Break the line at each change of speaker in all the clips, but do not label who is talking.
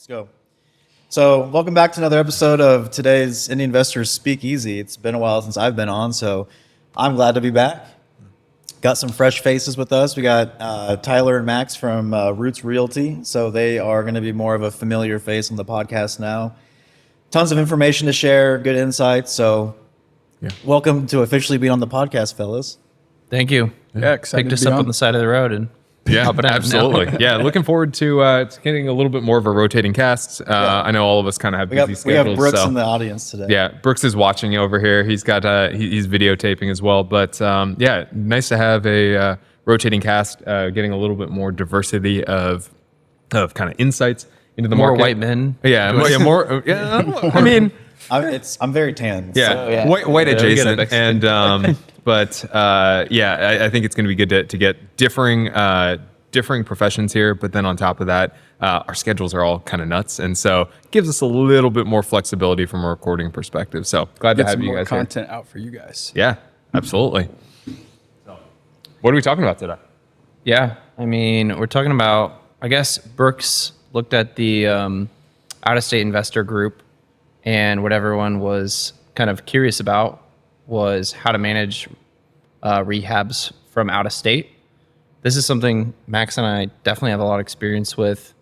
Let's go. So welcome back to another episode of today's Indy Investor Speakeasy. It's been a while since I've been on, so I'm glad to be back. Got some fresh faces with us. We got Tyler and Max from Roots Realty, so they are going to be more of a familiar face on the podcast now. Tons of information to share, good insights. So welcome to officially being on the podcast, fellas.
Thank you.
Yeah, excited
Picked us up on the side of the road and
absolutely. Yeah, looking forward to getting a little bit more of a rotating cast. I know all of us kind of have busy schedules.
We have Brooks in the audience today.
Yeah, Brooks is watching over here. He's got he's videotaping as well. But yeah, nice to have a rotating cast, getting a little bit more diversity of kind of insights into the
more
market.
white men.
Yeah, more. Yeah, I mean,
I'm very tan.
Yeah,
so.
white adjacent, and but I think it's going to be good to get differing professions here. But then on top of that, our schedules are all kind of nuts, and so it gives us a little bit more flexibility from a recording perspective. So glad to have you guys
content
here.
out for you guys.
Yeah, absolutely. So, what are we talking about today?
Yeah, I mean, we're talking about, I guess Brooks looked at the out-of-state investor group, and what everyone was kind of curious about was how to manage rehabs from out of state. This is something Max and I definitely have a lot of experience with.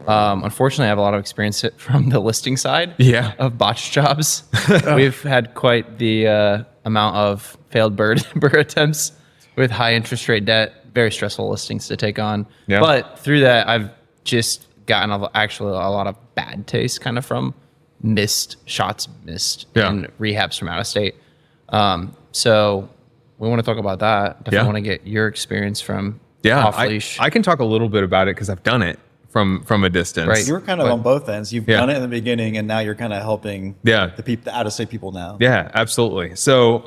Unfortunately, I have a lot of experience from the listing side of botched jobs. We've had quite the amount of failed burr attempts with high interest rate debt, very stressful listings to take on. Yeah. But through that, I've just gotten actually a lot of bad taste kind of from missed in rehabs from out of state. So we want to talk about that. Definitely want to get your experience from off leash.
I can talk a little bit about it because I've done it from a distance.
Right. You were kind of on both ends. You've done it in the beginning, and now you're kind of helping the out of state people now.
Yeah, absolutely. So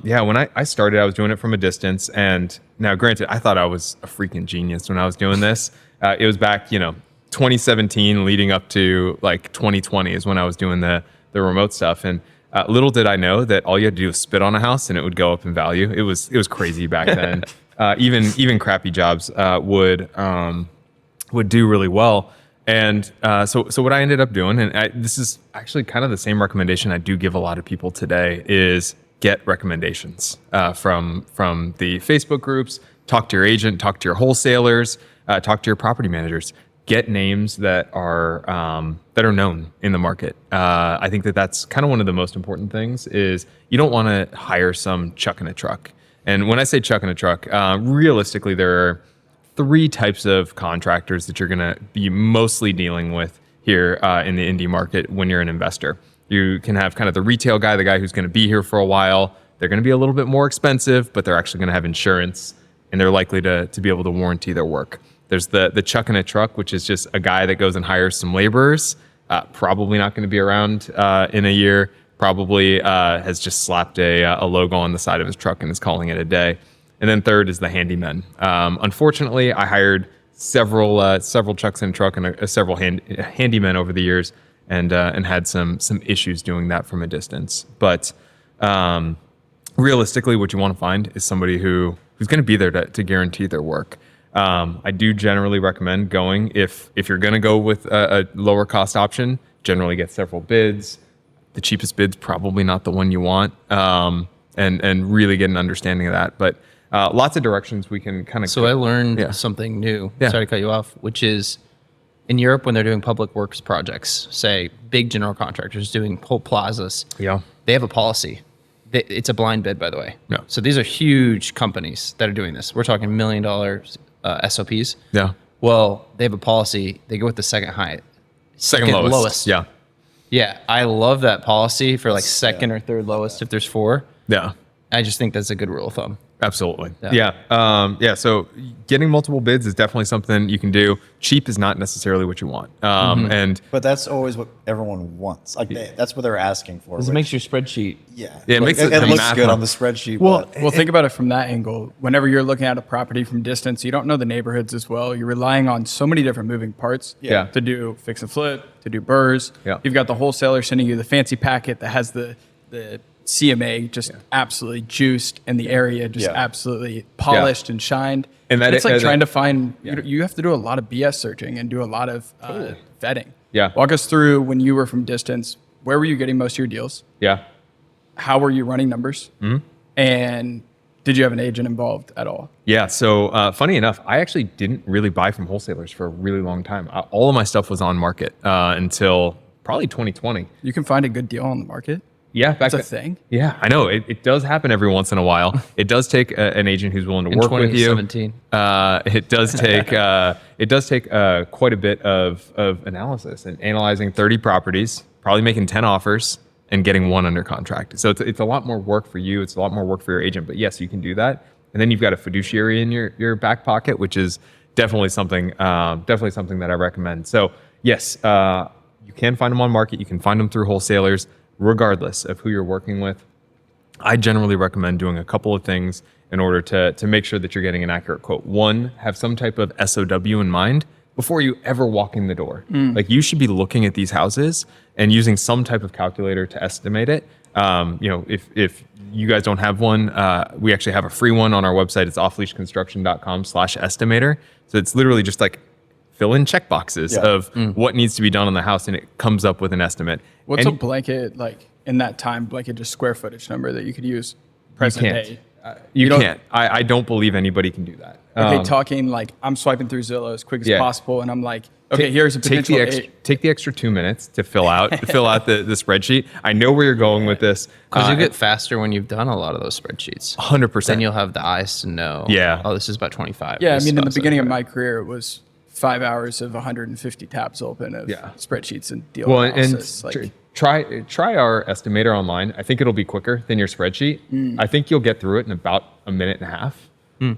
when I started, I was doing it from a distance, and now granted, I thought I was a freaking genius when I was doing this. It was back, 2017 leading up to like 2020 is when I was doing the remote stuff. And little did I know that all you had to do was spit on a house and it would go up in value. It was crazy back then. Even crappy jobs would do really well. And so what I ended up doing, and this is actually kind of the same recommendation I do give a lot of people today, is get recommendations from the Facebook groups. Talk to your agent, talk to your wholesalers, talk to your property managers. Get names that are known in the market. I think that's kind of one of the most important things. Is you don't want to hire some chuck in a truck. And when I say chuck in a truck, realistically, there are 3 types of contractors that you're going to be mostly dealing with here in the Indy market when you're an investor. You can have kind of the retail guy, the guy who's going to be here for a while. They're going to be a little bit more expensive, but they're actually going to have insurance, and they're likely to be able to warranty their work. There's the chuck in a truck, which is just a guy that goes and hires some laborers, probably not going to be around in a year, probably has just slapped a logo on the side of his truck and is calling it a day. And then third is the handyman. Unfortunately, I hired several chucks in a truck and several handymen over the years, and had some issues doing that from a distance. But realistically, what you want to find is somebody who's going to be there to guarantee their work. I do generally recommend going, if you're going to go with a lower cost option, generally get several bids. The cheapest bid's probably not the one you want, and really get an understanding of that. But lots of directions we can kind of.
So I learned something new. Sorry to cut you off, which is in Europe when they're doing public works projects, say big general contractors doing whole plazas. Yeah, they have a policy. It's a blind bid, by the way.
Yeah.
So these are huge companies that are doing this. We're talking $1 million SOPs.
Yeah.
Well, they have a policy. They go with the second lowest.
Yeah.
Yeah. I love that policy for like second or third lowest if there's 4.
Yeah.
I just think that's a good rule of thumb.
Absolutely. Yeah. So getting multiple bids is definitely something you can do. Cheap is not necessarily what you want.
But that's always what everyone wants. Like that's what they're asking for.
Because it makes your spreadsheet.
It
makes
it looks good on the spreadsheet.
Well, think about it from that angle. Whenever you're looking at a property from distance, you don't know the neighborhoods as well. You're relying on so many different moving parts to do fix and flip, to do burrs.
Yeah.
You've got the wholesaler sending you the fancy packet that has the CMA just absolutely juiced and the area just absolutely polished and shined. And it's like trying to find, you have to do a lot of BS searching and do a lot of vetting.
Yeah.
Walk us through when you were from distance. Where were you getting most of your deals?
Yeah.
How were you running numbers? And did you have an agent involved at all?
Yeah. So funny enough, I actually didn't really buy from wholesalers for a really long time. All of my stuff was on market until probably 2020.
You can find a good deal on the market.
Yeah,
That's a thing.
Yeah, I know it does happen every once in a while. It does take an agent who's willing to
In
work with you.
2017.
It does take quite a bit of analysis and analyzing 30 properties, probably making 10 offers, and getting one under contract. So it's a lot more work for you. It's a lot more work for your agent. But yes, you can do that. And then you've got a fiduciary in your back pocket, which is definitely something that I recommend. So yes, you can find them on market. You can find them through wholesalers, regardless of who you're working with. I generally recommend doing a couple of things in order to make sure that you're getting an accurate quote. One, have some type of SOW in mind before you ever walk in the door. Like you should be looking at these houses and using some type of calculator to estimate it. If you guys don't have one, we actually have a free one on our website. It's offleashconstruction.com/estimator. So it's literally just like fill in check boxes of what needs to be done on the house, and it comes up with an estimate.
What's
And
a blanket, like in that time, blanket just square footage number that you could use present
can't.
day?
You
don't-
can't. I don't believe anybody can do that.
Okay, talking like I'm swiping through Zillow as quick as
Yeah.
possible, and I'm like, okay, here's a potential.
Take the extra 2 minutes to fill out the spreadsheet. I know where you're going with this.
Because you get faster when you've done a lot of those spreadsheets.
100%.
Then you'll have the eyes to know.
Yeah.
Oh, this is about 25.
Yeah, I
This
mean, in the
is
beginning of
75.
my career, it was 5 hours of 150 tabs open of spreadsheets and deal
Well,
analysis.
and try our estimator online. I think it'll be quicker than your spreadsheet. I think you'll get through it in about a minute and a half.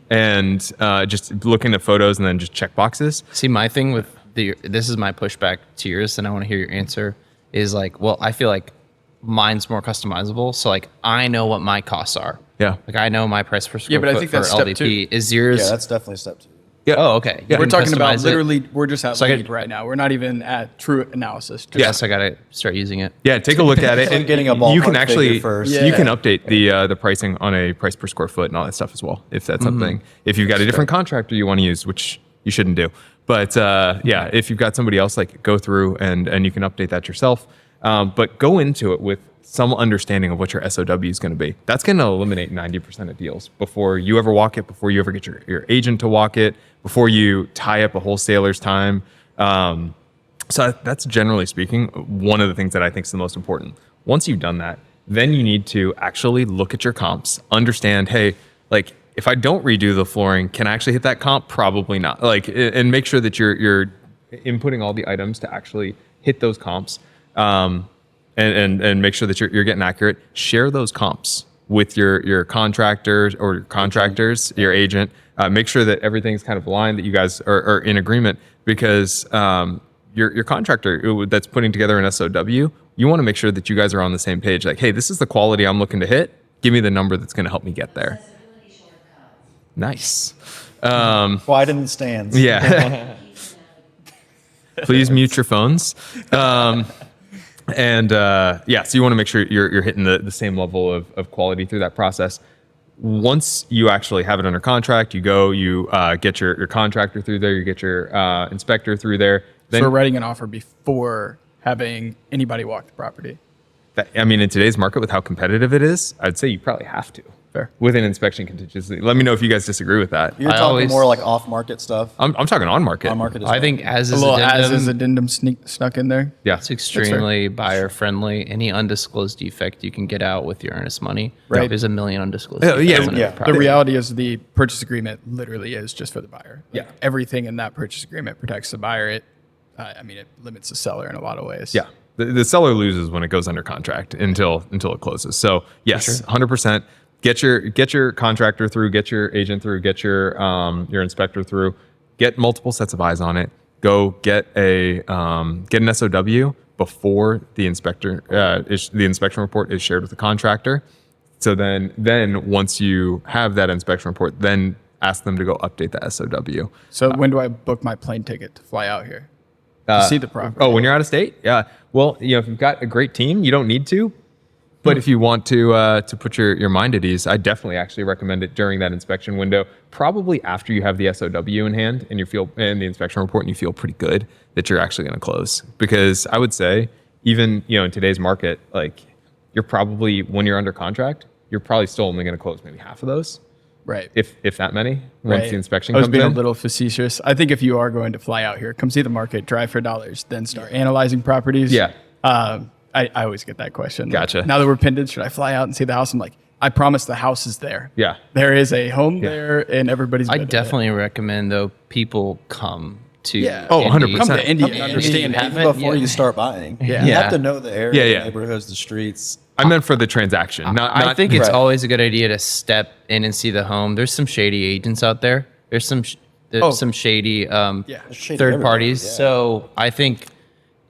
And just looking at photos and then just check boxes.
See, my thing with this is my pushback to yours, and I want to hear your answer, is like, well, I feel like mine's more customizable. So like, I know what my costs are.
Yeah.
Like I know my price per square
but I
foot
think
for
that's step
LDP.
two.
Is yours?
Yeah, that's definitely step 2.
Yeah.
Oh, okay.
Yeah.
You
We're
can
talking about
customize it.
literally, we're just at
So I
lead
could-
right now. We're not even at true analysis. Just
Yes, I gotta start using it.
Yeah, take a look at it.
Like getting a
you
ballpark
can actually
figure first.
you can update the pricing on a price per square foot and all that stuff as well, if that's something. If you've got a different contractor you want to use, which you shouldn't do, but yeah, if you've got somebody else, like go through and you can update that yourself. But go into it with some understanding of what your SOW is going to be. That's going to eliminate 90% of deals before you ever walk it, before you ever get your agent to walk it, before you tie up a wholesaler's time. So that's generally speaking, one of the things that I think is the most important. Once you've done that, then you need to actually look at your comps, understand, hey, like if I don't redo the flooring, can I actually hit that comp? Probably not. Like, and make sure that you're inputting all the items to actually hit those comps. And make sure that you're getting accurate. Share those comps with your contractors or your contractors, your agent. Make sure that everything's kind of aligned, that you guys are in agreement, because your contractor that's putting together an SOW, you want to make sure that you guys are on the same page. Like, hey, this is the quality I'm looking to hit. Give me the number that's going to help me get there. Nice.
Quiet in the stands.
Yeah. Please mute your phones. And so you want to make sure you're hitting the same level of quality through that process. Once you actually have it under contract, you get your contractor through there, you get your inspector through there.
So we're writing an offer before having anybody walk the property.
In today's market, with how competitive it is, I'd say you probably have to.
Fair.
With an inspection contingency. Let me know if you guys disagree with that.
You're talking more like off-market stuff.
I'm talking on market.
On market as
I
well.
think as
A
is
little
addendum,
as is addendum snuck in there.
Yeah.
it's extremely buyer friendly. Any undisclosed defect you can get out with your earnest money.
Right.
There's a million undisclosed
Yeah,
defects
yeah,
in a
yeah.
The
property.
reality is the purchase agreement literally is just for the buyer. Like,
Yeah.
everything in that purchase agreement protects the buyer. It limits the seller in a lot of ways.
Yeah. The seller loses when it goes under contract until it closes. So yes, 100%. Get your contractor through, get your agent through, get your inspector through, get multiple sets of eyes on it. Go get an SOW before the inspection report is shared with the contractor. So then once you have that inspection report, then ask them to go update the SOW.
So when do I book my plane ticket to fly out here to see the property?
Oh, when you're out of state? Yeah. Well, if you've got a great team, you don't need to. But if you want to put your mind at ease, I definitely actually recommend it during that inspection window, probably after you have the SOW in hand and and the inspection report, and you feel pretty good that you're actually going to close. Because I would say, even in today's market, like you're probably, when you're under contract, you're probably still only going to close maybe half of those.
Right.
If that many, once the inspection
I was
comes
being
in.
a little facetious. I think if you are going to fly out here, come see the market, drive for dollars, then start analyzing properties.
Yeah.
I always get that question.
Gotcha.
Like, now that we're pinned, should I fly out and see the house? I'm like, I promise the house is there.
Yeah.
There is a home there, and everybody's.
I
good at it.
definitely recommend though people come to
Oh,
Indy.
100%.
Come to Indy and
Indy.
understand
Have
it.
it.
Before you start buying.
Yeah.
You
Yeah.
have to know the area,
Yeah, yeah.
the neighborhoods, the streets.
I meant for the transaction.
I think it's
Right.
always a good idea to step in and see the home. There's some shady agents out there. There's some some shady
Shady
third
everywhere,
parties.
yeah.
So I think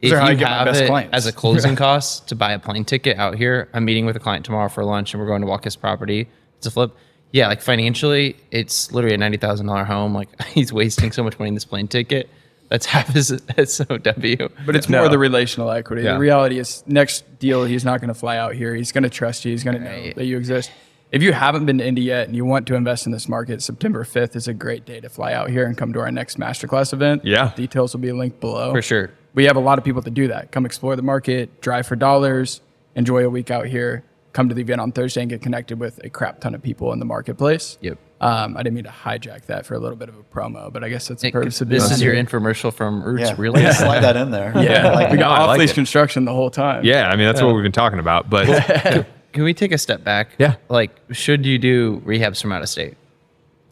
if
are how I
you
get my
have
best
it
clients.
as a closing cost to buy a plane ticket out here, I'm meeting with a client tomorrow for lunch, and we're going to walk his property. It's a flip. Yeah, like financially, it's literally a $90,000 home. Like he's wasting so much money in this plane ticket. That's half his SOW.
But it's more the relational equity.
Yeah.
The reality is, next deal, he's not going to fly out here. He's going to trust you. He's going to know that you exist. If you haven't been to Indy yet and you want to invest in this market, September 5th is a great day to fly out here and come to our next masterclass event.
Yeah.
Details will be linked below.
For sure.
We have a lot of people to do that. Come explore the market, drive for dollars, enjoy a week out here, come to the event on Thursday and get connected with a crap ton of people in the marketplace.
Yep.
I didn't mean to hijack that for a little bit of a promo, but I guess that's the purpose of being
This
on
is your
here.
infomercial from Roots
Yeah,
Real
we can
Estate.
slide that in there.
Yeah,
Like,
we got
I like
off-lease
it.
construction the whole time.
Yeah, I mean, that's what we've been talking about. But
Can we take a step back?
Yeah.
Like, should you do rehabs from out of state?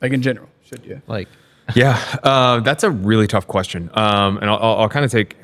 Like in general, should you?
Like,
yeah, that's a really tough question. And I'll kind of take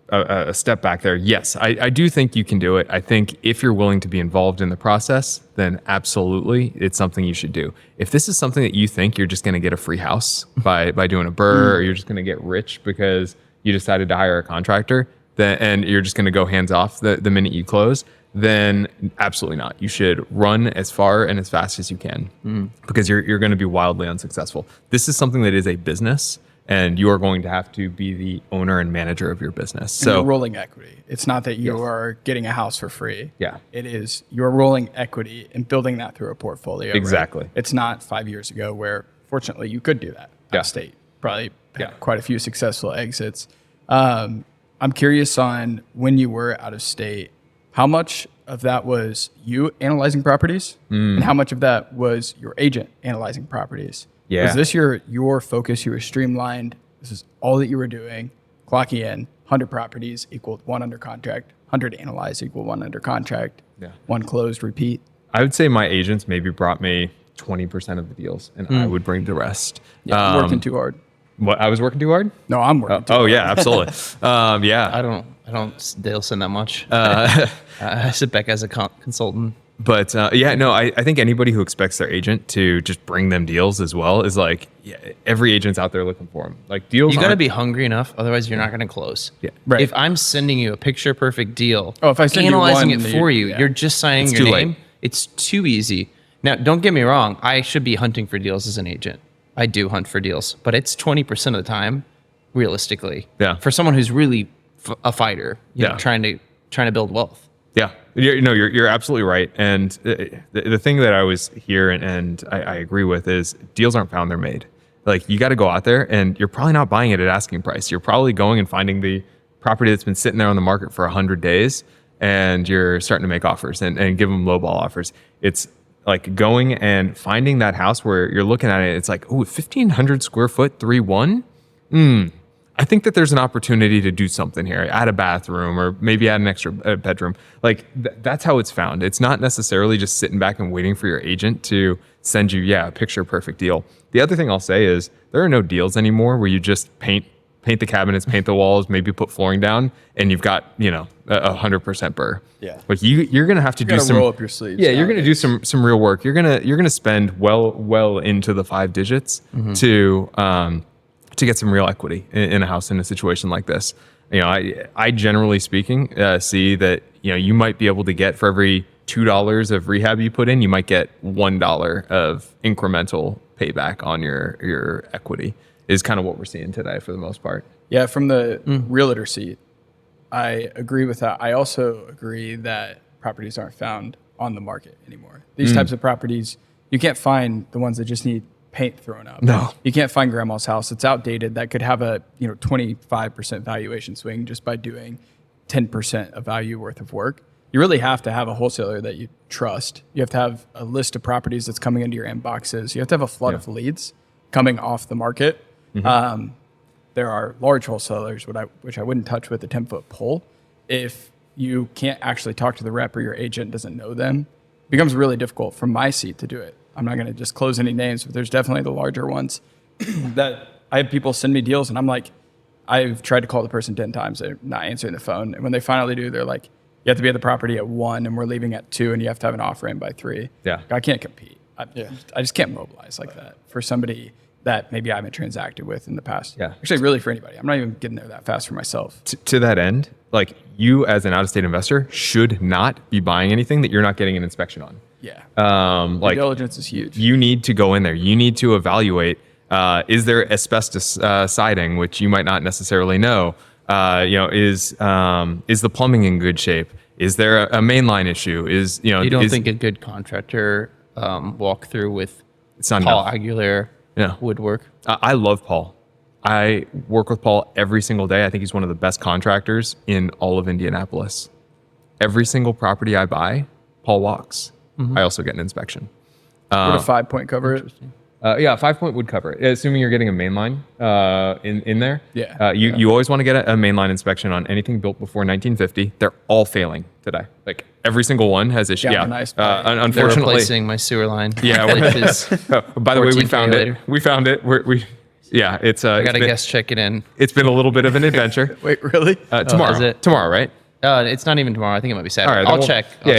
a step back there. Yes, I do think you can do it. I think if you're willing to be involved in the process, then absolutely, it's something you should do. If this is something that you think you're just going to get a free house by doing a burr, or you're just going to get rich because you decided to hire a contractor, then and you're just going to go hands off the minute you close, then absolutely not. You should run as far and as fast as you can because you're going to be wildly unsuccessful. This is something that is a business, and you are going to have to be the owner and manager of your business.
So
So
rolling equity. It's not that you are getting a house for free.
Yeah.
It is you're rolling equity and building that through a portfolio. right?
Exactly.
It's not 5 years ago where fortunately you could do that out
Yeah.
of state. Probably had
Yeah.
quite a few successful exits. I'm curious on when you were out of state, how much of that was you analyzing properties and how much of that was your agent analyzing properties?
Yeah.
Was this your focus? You were streamlined. This is all that you were doing. Clocking in 100 properties equaled 1 under contract, 100 analyzed equal 1 under contract,
Yeah.
1 closed, repeat.
I would say my agents maybe brought me 20% of the deals, and I would bring the rest.
I'm working too hard.
What, I was working too hard?
No, I'm working too
Oh
hard.
yeah, absolutely. Yeah.
I don't deal send that much. I sit back as a consultant.
But yeah, no, I think anybody who expects their agent to just bring them deals as well is like, yeah, every agent's out there looking for them. Like deals.
You got to
aren't-
be hungry enough, otherwise you're not going to close.
Yeah.
Right.
If I'm sending you a picture perfect deal,
Oh, if I send you
analyzing
one,
it
then
for
you-
you,
yeah.
you're just signing
It's
your
too late.
name. It's too easy. Now, don't get me wrong. I should be hunting for deals as an agent. I do hunt for deals, but it's 20% of the time, realistically.
Yeah.
For someone who's really a fighter, you know,
Yeah.
trying to build wealth.
Yeah, you're absolutely right. And the thing that I always hear and I agree with is deals aren't found, they're made. Like you got to go out there, and you're probably not buying it at asking price. You're probably going and finding the property that's been sitting there on the market for 100 days, and you're starting to make offers and give them lowball offers. It's like going and finding that house where you're looking at it. It's like, oh, 1,500 square foot, 3-1. I think that there's an opportunity to do something here, add a bathroom or maybe add an extra bedroom. Like that's how it's found. It's not necessarily just sitting back and waiting for your agent to send you, a picture perfect deal. The other thing I'll say is there are no deals anymore where you just paint the cabinets, paint the walls, maybe put flooring down, and you've got, 100% burr.
Yeah.
Like you're gonna have to do
gotta
some
roll up your sleeves
Yeah, you're gonna do
nowadays.
some real work. You're gonna spend well into the 5 digits to get some real equity in a house in a situation like this. I generally speaking see that you might be able to get for every $2 of rehab you put in, you might get $1 of incremental payback on your equity. Is kind of what we're seeing today for the most part.
Yeah, from the realtor seat, I agree with that. I also agree that properties aren't found on the market anymore. These types of properties, you can't find the ones that just need paint thrown up.
No.
You can't find grandma's house. It's outdated. That could have a 25% valuation swing just by doing 10% of value worth of work. You really have to have a wholesaler that you trust. You have to have a list of properties that's coming into your inboxes. You have to have a flood of leads coming off the market. There are large wholesalers, which I wouldn't touch with a 10-foot pole. If you can't actually talk to the rep or your agent doesn't know them, it becomes really difficult from my seat to do it. I'm not going to just close any names, but there's definitely the larger ones that I have people send me deals, and I'm like, I've tried to call the person 10 times. They're not answering the phone. And when they finally do, they're like, you have to be at the property at 1 and we're leaving at 2 and you have to have an offer in by 3.
Yeah.
I can't compete. I just can't mobilize like that for somebody that maybe I haven't transacted with in the past.
Yeah.
Actually, really for anybody. I'm not even getting there that fast for myself.
To that end, like you as an out-of-state investor should not be buying anything that you're not getting an inspection on.
Yeah.
Like
Due diligence is huge.
you need to go in there. You need to evaluate, is there asbestos siding, which you might not necessarily know? Is the plumbing in good shape? Is there a mainline issue?
You don't think a good contractor walkthrough with
it's not
Paul
enough.
Aguilar would work?
I love Paul. I work with Paul every single day. I think he's one of the best contractors in all of Indianapolis. Every single property I buy, Paul walks. I also get an inspection.
Would a 5-point cover it?
5-point would cover it, assuming you're getting a main line in there.
Yeah.
You always want to get a main line inspection on anything built before 1950. They're all failing today. Like every single one has issues.
Yeah, nice.
They're
Unfortunately,
replacing my sewer line.
Yeah.
which is
by the way, we
14K
found it.
later.
We found it. It's
I got to guess check it in.
It's been a little bit of an adventure.
Wait, really?
Tomorrow.
is it?
Tomorrow, right?
It's not even tomorrow. I think it might be Saturday.
All right,
I'll
then
check.
we'll-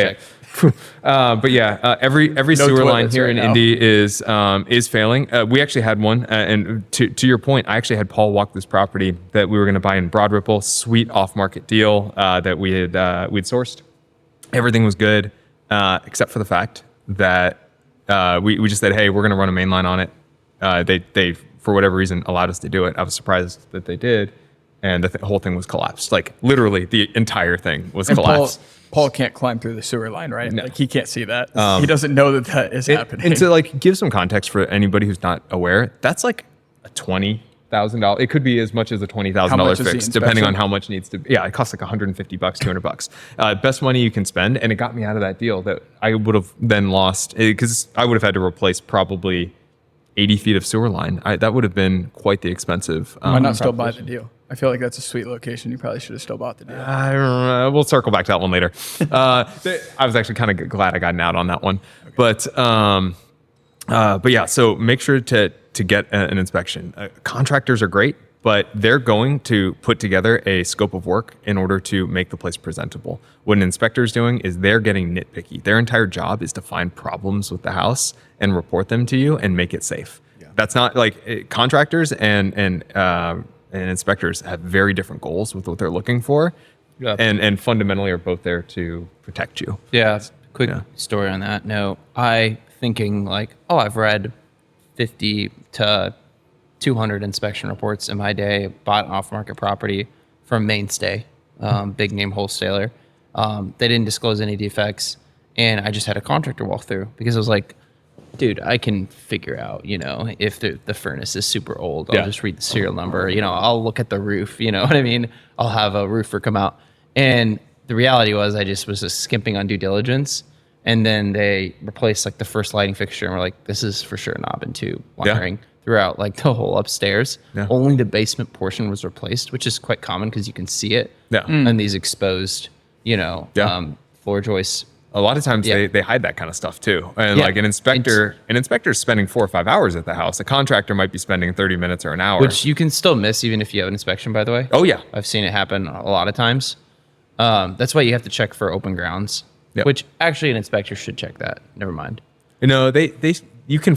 I'll
yeah,
check.
Every sewer line
toilets
here
right
in
now.
Indy is failing. We actually had one, and to your point, I actually had Paul walk this property that we were going to buy in Broad Ripple, sweet off-market deal that we'd sourced. Everything was good, except for the fact that we just said, hey, we're going to run a main line on it. They for whatever reason allowed us to do it. I was surprised that they did, and the whole thing was collapsed. Like literally, the entire thing was
And
collapsed.
Paul can't climb through the sewer line, right?
No.
Like he can't see that. He doesn't know that is happening.
And to like give some context for anybody who's not aware, that's like a $20,000. It could be as much as a
How
$20,000
much is the
fix, depending on
inspection?
how much needs to. Yeah, it costs like $150, $200. Best money you can spend, and it got me out of that deal that I would have then lost because I would have had to replace probably 80 feet of sewer line. That would have been quite the expensive.
Why not still buy the deal? I feel like that's a sweet location. You probably should have still bought the deal.
I don't know. We'll circle back to that one later. I was actually kind of glad I got out on that one, but yeah. So make sure to get an inspection. Contractors are great, but they're going to put together a scope of work in order to make the place presentable. What an inspector is doing is they're getting nitpicky. Their entire job is to find problems with the house and report them to you and make it safe. Yeah. That's not like contractors and inspectors have very different goals with what they're looking for, and fundamentally are both there to protect you.
Yeah. Quick story on that note. Thinking like, I've read 50 to 200 inspection reports in my day, bought an off-market property from Mainstay, big name wholesaler. They didn't disclose any defects, and I just had a contractor walk through because I was like, dude, I can figure out, if the furnace is super old. I'll just read the serial number. I'll look at the roof. You know what I mean? I'll have a roofer come out. And the reality was I just was skimping on due diligence. And then they replaced like the first lighting fixture and we're like, this is for sure knob and tube wiring throughout like the whole upstairs. Yeah. Only the basement portion was replaced, which is quite common because you can see it on these exposed, floor joists.
A lot of times they hide that kind of stuff too. And like an inspector's spending 4 or 5 hours at the house. A contractor might be spending 30 minutes or an hour.
Which you can still miss even if you have an inspection, by the way.
Oh yeah.
I've seen it happen a lot of times. That's why you have to check for open grounds, which actually an inspector should check that. Never mind.
No, you can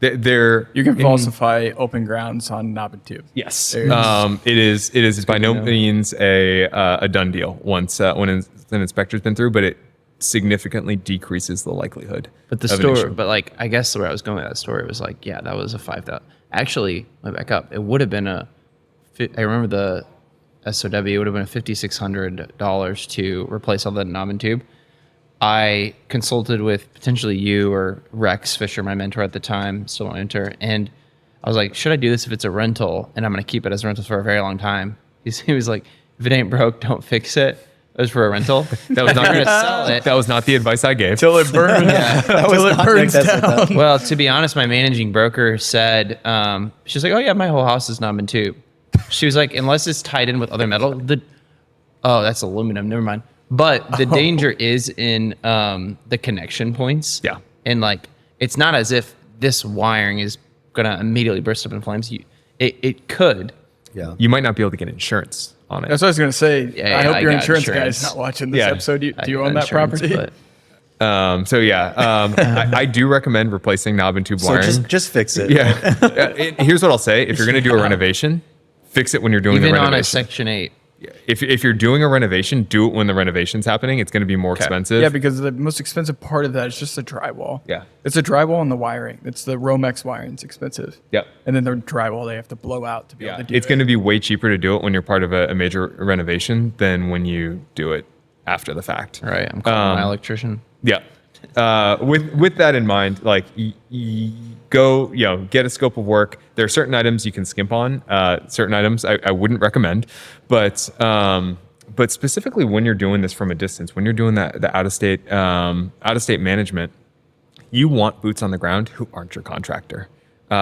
You can falsify open grounds on knob and tube.
Yes. It is by no means a done deal once when an inspector's been through, but it significantly decreases the likelihood.
But the story, but like I guess where I was going with that story was like, that was a 5,000. Actually, let me back up. It would have been I remember SOW, it would have been $5,600 to replace all the knob and tube. I consulted with potentially you or Rex Fisher, my mentor at the time, still my mentor, and I was like, should I do this if it's a rental and I'm going to keep it as a rental for a very long time? He was like, if it ain't broke, don't fix it. It was for a rental.
That was not
going to sell it.
That was not the advice I gave.
Till it burns. Till it burns down.
Well, to be honest, my managing broker said, she's like, oh yeah, my whole house is knob and tube. She was like, unless it's tied in with other metal, that's aluminum, never mind. But the danger is in the connection points.
Yeah.
And like, it's not as if this wiring is going to immediately burst up in flames. It could.
Yeah.
You might not be able to get insurance on it.
That's what I was going to say.
Yeah,
I hope your
got
insurance guy is not watching this episode. Do you own that property?
I do recommend replacing knob and tube
So
wiring.
just fix it.
Yeah. Here's what I'll say. If you're going to do a renovation, fix it when you're doing the
Even
renovation.
on a Section 8.
If you're doing a renovation, do it when the renovation's happening. It's going to be more expensive.
Yeah, because the most expensive part of that is just the drywall.
Yeah.
It's the drywall and the wiring. It's the Romex wiring. It's expensive.
Yep.
And then the drywall they have to blow out to be able to do
It's
it.
going to be way cheaper to do it when you're part of a major renovation than when you do it after the fact.
Right. I'm calling my electrician.
Yeah. With that in mind, like go, get a scope of work. There are certain items you can skimp on. Certain items I wouldn't recommend, but specifically when you're doing this from a distance, when you're doing the out of state management, you want boots on the ground who aren't your contractor.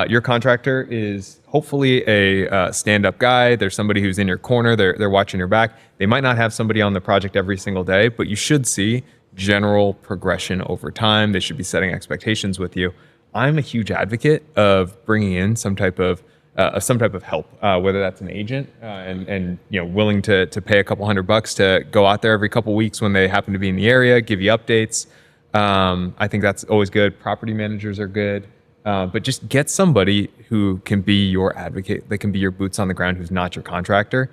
Your contractor is hopefully a stand-up guy. There's somebody who's in your corner. They're watching your back. They might not have somebody on the project every single day, but you should see general progression over time. They should be setting expectations with you. I'm a huge advocate of bringing in some type of help, whether that's an agent and willing to pay a couple $100 to go out there every couple weeks when they happen to be in the area, give you updates. I think that's always good. Property managers are good. But just get somebody who can be your advocate, that can be your boots on the ground, who's not your contractor.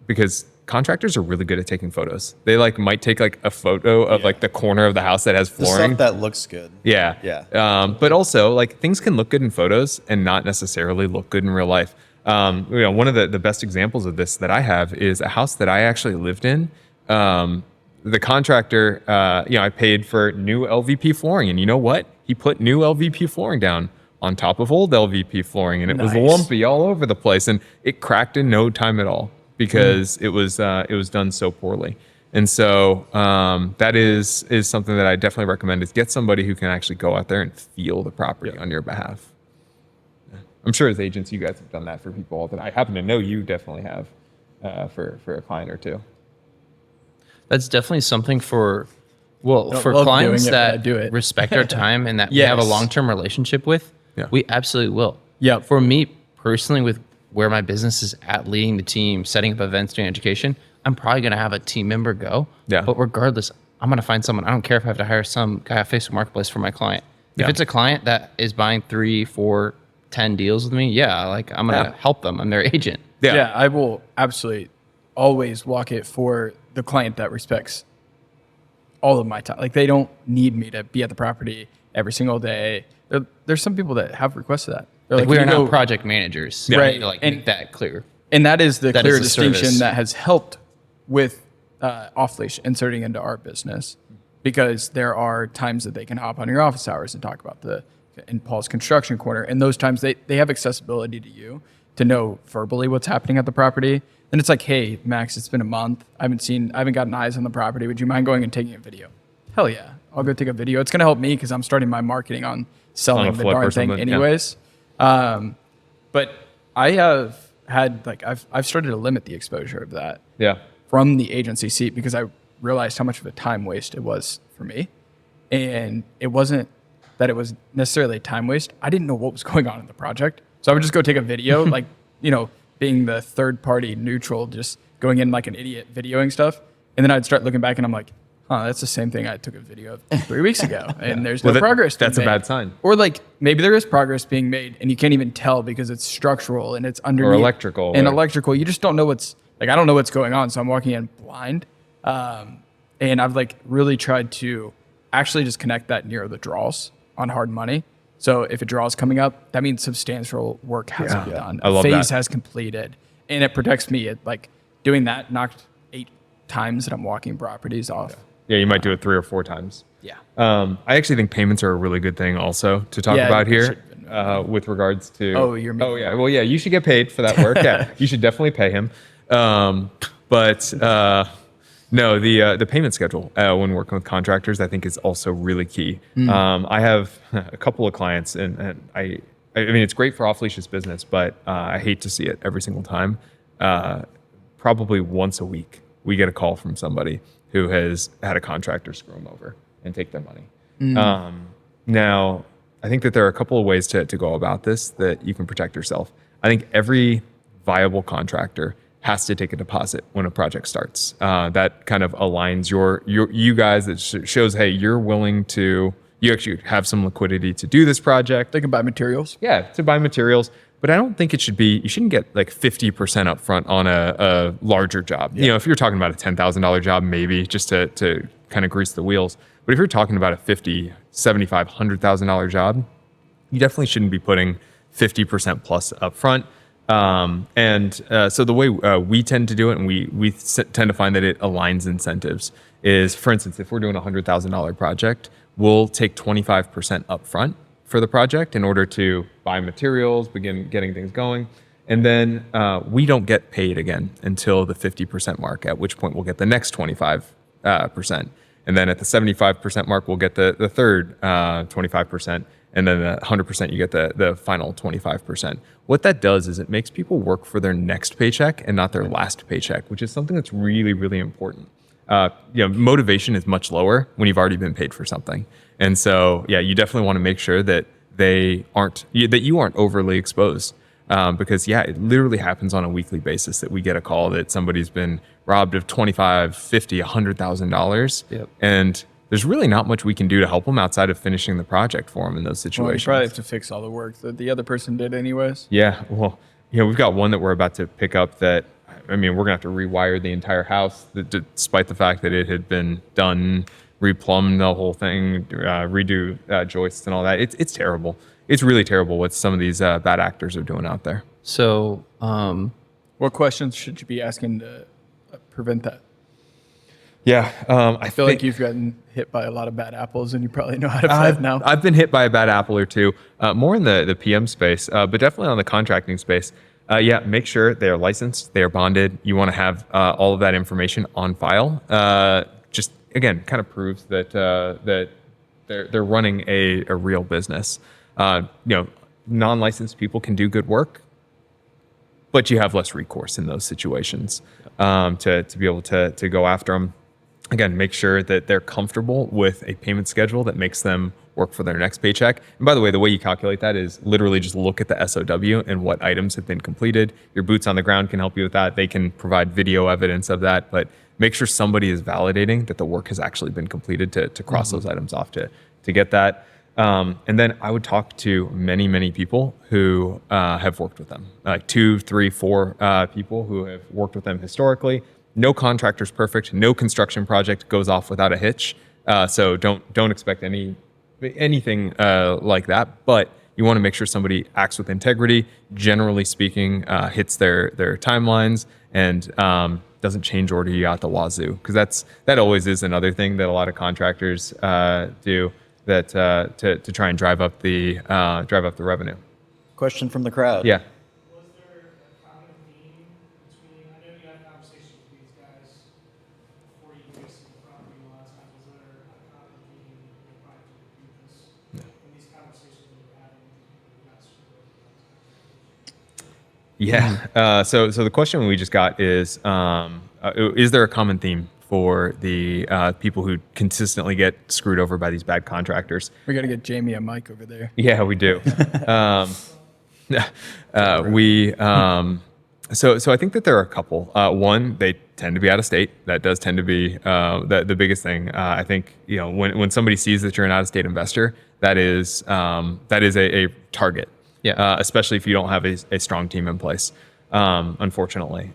Because contractors are really good at taking photos. They might take a photo of the corner of the house that has
The
flooring.
stuff that looks good.
Yeah.
Yeah.
But also things can look good in photos and not necessarily look good in real life. One of the best examples of this that I have is a house that I actually lived in. The contractor, I paid for new LVP flooring, and you know what? He put new LVP flooring down on top of old LVP flooring, and it was lumpy all over the place, and it cracked in no time at all because it was done so poorly. And so that is something that I definitely recommend, is get somebody who can actually go out there and feel the property on your behalf. I'm sure as agents, you guys have done that for people that I happen to know you definitely have for a client or two.
That's definitely something for
love
clients
doing it, but I
that
do it.
respect our time and that we have a
Yes.
long-term relationship with.
Yeah.
We absolutely will.
Yep.
For me personally, with where my business is at, leading the team, setting up events, doing education, I'm probably going to have a team member go.
Yeah.
But regardless, I'm going to find someone. I don't care if I have to hire some guy off Facebook Marketplace for my client. If
Yeah.
it's a client that is buying 3, 4, 10 deals with me, I'm going to help them. I'm their agent.
Yeah, I will absolutely always walk it for the client that respects all of my time. They don't need me to be at the property every single day. There's some people that have requested that. They're
We are
"Can you
not
go-"
project managers.
Right.
And make that clear.
And that is the
That
clear
is a
distinction
service.
that has helped with off-leash inserting into our business, because there are times that they can hop on your office hours and talk about in Paul's construction corner. And those times they have accessibility to you to know verbally what's happening at the property. And it's like, hey, Max, it's been a month. I haven't gotten eyes on the property. Would you mind going and taking a video? Hell yeah. I'll go take a video. It's going to help me because I'm starting my marketing on selling
On a
the
flip or
darn thing
something, yeah.
anyways. But I have had, I've started to limit the exposure of that
Yeah.
from the agency seat, because I realized how much of a time waste it was for me. And it wasn't that it was necessarily a time waste. I didn't know what was going on in the project. So I would just go take a video, being the third party neutral, just going in like an idiot videoing stuff. And then I'd start looking back and I'm like, that's the same thing I took a video of 3 weeks ago. And there's no progress.
That's a
being made.
bad sign.
Or maybe there is progress being made and you can't even tell because it's structural and it's underneath.
Or electrical.
And electrical. You just don't know I don't know what's going on. So I'm walking in blind. And I've really tried to actually just connect that near the draws on hard money. So if a draw is coming up, that means substantial work has been done.
I love
A phase
that.
has completed, and it protects me. doing that knocked 8 times that I'm walking properties off.
Yeah, you might do it 3 or 4 times.
Yeah.
I actually think payments are a really good thing also to talk
Yeah,
about
it
here
should have been.
with regards to.
Oh, you're making
Oh yeah. Well, yeah. You should get paid for that work. Yeah, you should definitely pay him. But no, the payment schedule when working with contractors, I think, is also really key. I have a couple of clients, and I mean, it's great for off leash's business, but I hate to see it every single time. Probably once a week, we get a call from somebody who has had a contractor screw them over and take their money. Now, I think that there are a couple of ways to go about this that you can protect yourself. I think every viable contractor has to take a deposit when a project starts. That kind of aligns you guys. That shows, hey, you're willing to. You actually have some liquidity to do this project.
They can buy materials.
Yeah, to buy materials. But I don't think it should be, you shouldn't get like 50% up front on a larger job. Yeah. You know, if you're talking about a $10,000 job, maybe just to kind of grease the wheels. But if you're talking about a $50,000, $75,000, $100,000 job, you definitely shouldn't be putting 50% plus up front. So the way we tend to do it, and we tend to find that it aligns incentives, is, for instance, if we're doing a $100,000 project, we'll take 25% up front for the project in order to buy materials, begin getting things going. And then we don't get paid again until the 50% mark, at which point we'll get the next 25%. And then at the 75% mark, we'll get the third 25%. And then the 100%, you get the final 25%. What that does is it makes people work for their next paycheck and not their last paycheck, which is something that's really, really important. Motivation is much lower when you've already been paid for something. And so, yeah, you definitely want to make sure that you aren't overly exposed. Because it literally happens on a weekly basis that we get a call that somebody's been robbed of $25,000, $50,000, $100,000.
Yep.
And there's really not much we can do to help them outside of finishing the project for them in those
Well, you
situations.
probably have to fix all the work that the other person did anyways.
Yeah, well, we've got one that we're about to pick up that, I mean, we're going to have to rewire the entire house, despite the fact that it had been done, replumb the whole thing, redo joists and all that. It's terrible. It's really terrible what some of these bad actors are doing out there.
So,
What questions should you be asking to prevent that?
Yeah,
I feel like you've gotten hit by a lot of bad apples and you probably know how to fight now.
I've been hit by a bad apple or two, more in the PM space, but definitely on the contracting space. Make sure they're licensed, they are bonded. You want to have all of that information on file. Just again, kind of proves that that they're running a real business. Non-licensed people can do good work, but you have less recourse in those situations to be able to go after them. Again, make sure that they're comfortable with a payment schedule that makes them work for their next paycheck. And by the way, the way you calculate that is literally just look at the SOW and what items have been completed. Your boots on the ground can help you with that. They can provide video evidence of that, but make sure somebody is validating that the work has actually been completed to cross those items off to get that. And then I would talk to many, many people who have worked with them, like 2, 3, 4 people who have worked with them historically. No contractor's perfect. No construction project goes off without a hitch. So don't expect anything like that. But you want to make sure somebody acts with integrity, generally speaking, hits their timelines, and doesn't change order you out the wazoo. Because that always is another thing that a lot of contractors do. That to try and drive up the revenue.
Question from the crowd.
Yeah.
Was there a common theme between, I know you had conversations with these guys before you fixed the property a lot of times, was there a common theme you're trying to do this in these conversations that you're having with you guys?
Yeah. So the question we just got is there a common theme for the people who consistently get screwed over by these bad contractors?
We got to get Jamie a mic over there.
Yeah, we do. So I think that there are a couple. One, they tend to be out of state. That does tend to be the biggest thing. I think when somebody sees that you're an out of state investor, that is a target.
Yeah.
Especially if you don't have a strong team in place. Unfortunately.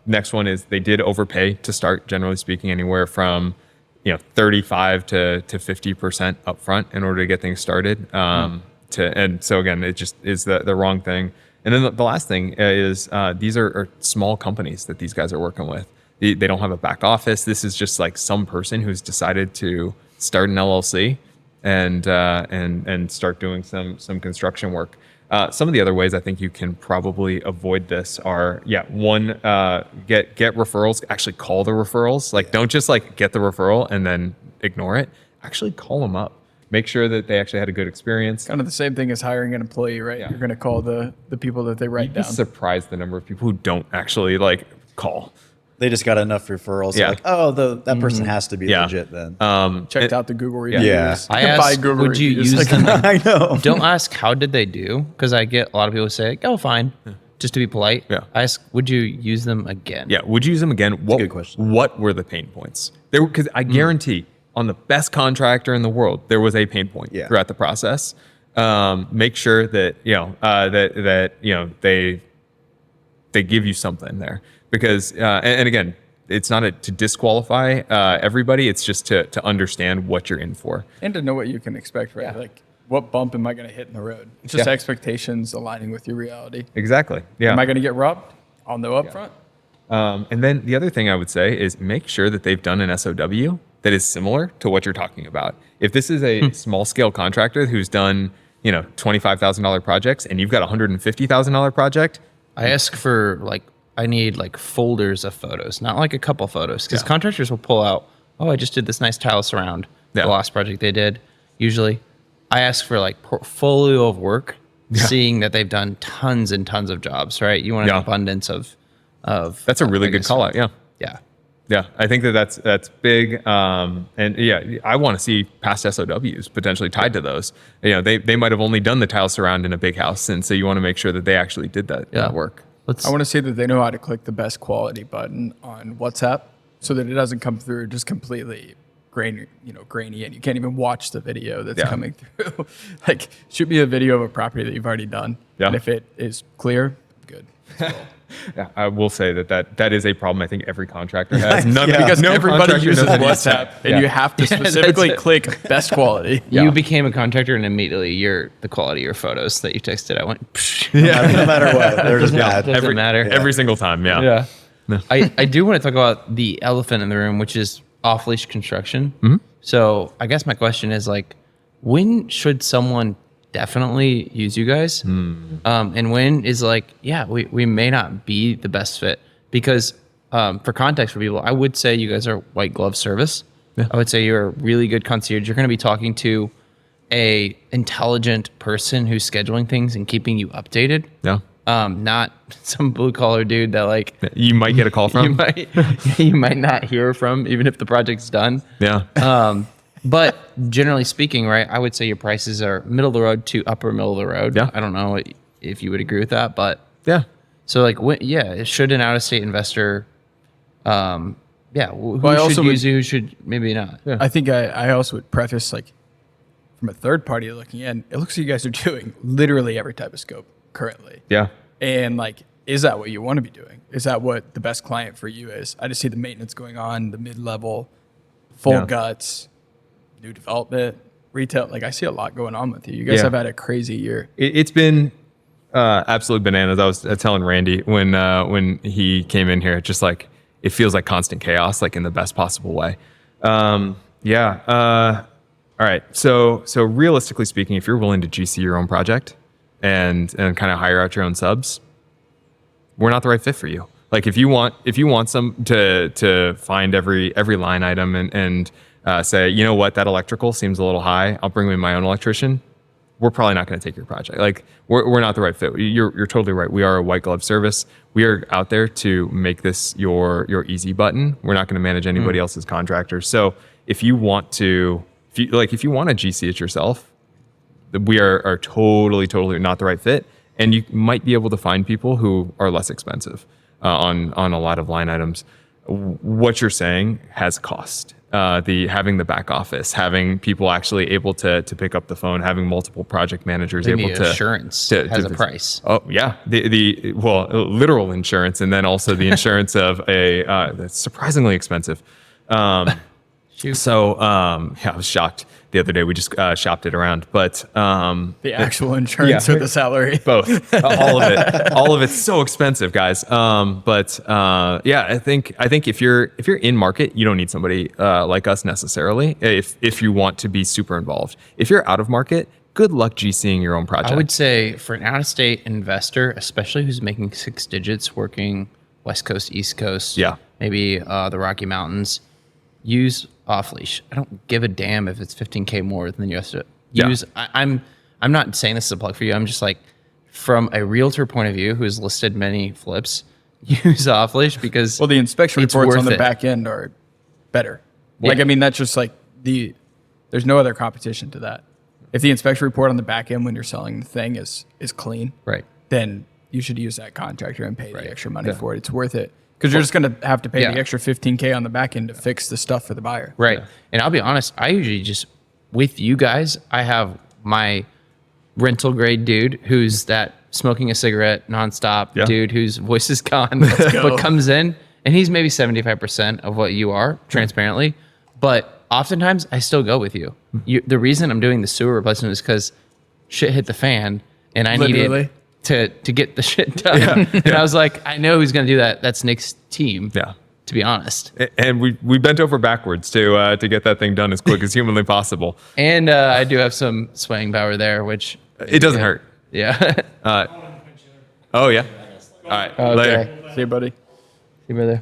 Next one is they did overpay to start, generally speaking, anywhere from 35 to 50% upfront in order to get things started. And so again, it just is the wrong thing. And then the last thing is these are small companies that these guys are working with. They don't have a back office. This is just like some person who's decided to start an LLC and start doing some construction work. Some of the other ways I think you can probably avoid this are, one, get referrals. Actually call the referrals. Like, don't just like get the referral and then ignore it. Actually call them up. Make sure that they actually had a good experience.
Kind of the same thing as hiring an employee, right?
Yeah.
You're going to call the people that they write
You'd be
down.
surprised the number of people who don't actually like call.
They just got enough referrals.
Yeah.
Like, oh, that person has to be
Yeah.
legit then.
Checked out the Google reviews.
Yeah.
I
Buy
asked,
Google
would you
reviews.
use them?
I know.
Don't ask how did they do, because I get a lot of people say, "Oh, fine," just to be polite.
Yeah.
I ask, would you use them again?
Yeah. Would you use them again? What,
good question.
What were the pain points? Because I guarantee on the best contractor in the world, there was a pain point throughout the process. Make sure that, they give you something there, because, and again, it's not to disqualify everybody. It's just to understand what you're in for.
And to know what you can expect, right? Like, what bump am I going to hit in the road? It's just
Yeah.
expectations aligning with your reality.
Exactly. Yeah.
Am I going to get robbed? I'll know up front.
And then the other thing I would say is make sure that they've done an SOW that is similar to what you're talking about. If this is a small scale contractor who's done, $25,000 projects and you've got a $150,000 project,
I ask for I need folders of photos, not like a couple photos, because
Yeah.
contractors will pull out, oh, I just did this nice tile surround.
Yeah.
The last project they did. Usually, I ask for portfolio of work, seeing that they've done tons and tons of jobs. Right? You want an abundance of.
that's a really good call out. Yeah.
Yeah.
Yeah, I think that's big, and I want to see past SOWs potentially tied to those. They might have only done the tile surround in a big house, and so you want to make sure that they actually did that work.
Let's.
I want to see that they know how to click the best quality button on WhatsApp so that it doesn't come through just completely grainy, and you can't even watch the video that's coming through. Like, shoot me a video of a property that you've already done.
Yeah.
And if it is clear, good.
Yeah, I will say that is a problem. I think every contractor has.
Because
no
everybody
contractor
uses
knows
WhatsApp, and you have to specifically click best quality.
You became a contractor, and immediately the quality of your photos that you texted, I went. Psh.
No matter what, they're just bad.
Doesn't matter.
Every single time. Yeah.
Yeah.
No.
I do want to talk about the elephant in the room, which is off-leash construction.
Mm-hmm.
So I guess my question is when should someone definitely use you guys? And when is we may not be the best fit? Because for context for people, I would say you guys are white glove service.
Yeah.
I would say you're a really good concierge. You're going to be talking to a intelligent person who's scheduling things and keeping you updated.
Yeah.
Not some blue collar dude that
You might get a call from.
you might not hear from, even if the project's done.
Yeah.
But generally speaking, right, I would say your prices are middle of the road to upper middle of the road.
Yeah.
I don't know if you would agree with that, but
Yeah.
so should an out of state investor, who
I also
should
would-
use you, who should maybe not?
Yeah.
I think I also would preface, from a third party looking in, it looks like you guys are doing literally every type of scope currently.
Yeah.
And is that what you want to be doing? Is that what the best client for you is? I just see the maintenance going on, the mid-level, full
Yeah.
guts, new development, retail. I see a lot going on with you. You guys
Yeah.
have had a crazy year.
It's been absolute bananas. I was telling Randy when he came in here, just it feels like constant chaos, in the best possible way. All right. So realistically speaking, if you're willing to GC your own project and kind of hire out your own subs, we're not the right fit for you. If you want some to find every line item and say, you know what, that electrical seems a little high, I'll bring in my own electrician, we're probably not going to take your project. We're not the right fit. You're totally right. We are a white glove service. We are out there to make this your easy button. We're not going to manage anybody else's contractors. So if you want to GC it yourself, we are totally not the right fit. And you might be able to find people who are less expensive on a lot of line items. What you're saying has cost. Having the back office, having people actually able to pick up the phone, having multiple project managers
Maybe
able to
insurance
to
has a price.
Oh yeah, the literal insurance, and then also the insurance of that's surprisingly expensive. So yeah, I was shocked the other day. We just shopped it around, but
The actual insurance or the salary?
both, all of it's so expensive, guys. But yeah, I think if you're in market, you don't need somebody like us necessarily. If you want to be super involved, if you're out of market, good luck GCing your own project.
I would say for an out-of-state investor, especially who's making 6 digits, working West Coast, East Coast,
Yeah.
maybe the Rocky Mountains, use off-leash. I don't give a damn if it's 15K more than you have to
Yeah.
use. I'm not saying this is a plug for you. I'm just like, from a realtor point of view, who's listed many flips, use off-leash because
Well, the inspection
it's
reports on
worth
the
it.
back end are better. Like,
Yeah.
I mean, that's just like there's no other competition to that. If the inspection report on the back end when you're selling the thing is clean,
Right.
then you should use that contractor and pay the extra money
Yeah.
for it. It's worth it. Because you're just going to have to pay
Yeah.
the extra 15K on the back end to fix the stuff for the buyer.
Right. And I'll be honest, I usually just, with you guys, I have my rental grade dude who's that smoking a cigarette nonstop
Yeah.
dude whose voice is gone,
go.
but comes in and he's maybe 75% of what you are transparently. But oftentimes I still go with you. The reason I'm doing the sewer replacement is because shit hit the fan and I
Literally.
needed to get the shit done. And I was like, I know who's going to do that. That's Nick's team.
Yeah.
To be honest.
And we bent over backwards to get that thing done as quick as humanly possible.
And I do have some swaying power there, which
It doesn't hurt.
yeah.
Oh yeah. All right. Later.
See you, buddy.
See, brother.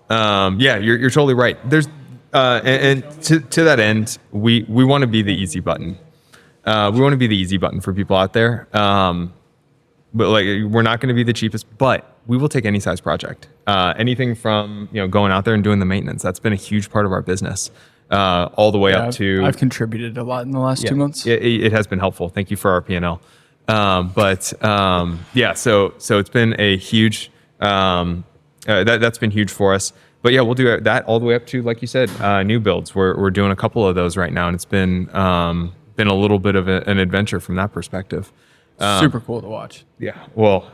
Yeah, you're totally right. There's and to that end, we want to be the easy button. We want to be the easy button for people out there. But like, we're not going to be the cheapest, but we will take any size project. Anything from going out there and doing the maintenance. That's been a huge part of our business. All the way up to
I've contributed a lot in the last 2 months.
It has been helpful. Thank you for our P&L. Yeah, so it's been a huge that's been huge for us. But yeah, we'll do that all the way up to, like you said, new builds. We're doing a couple of those right now, and it's been a little bit of an adventure from that perspective.
Super cool to watch.
Yeah. Well.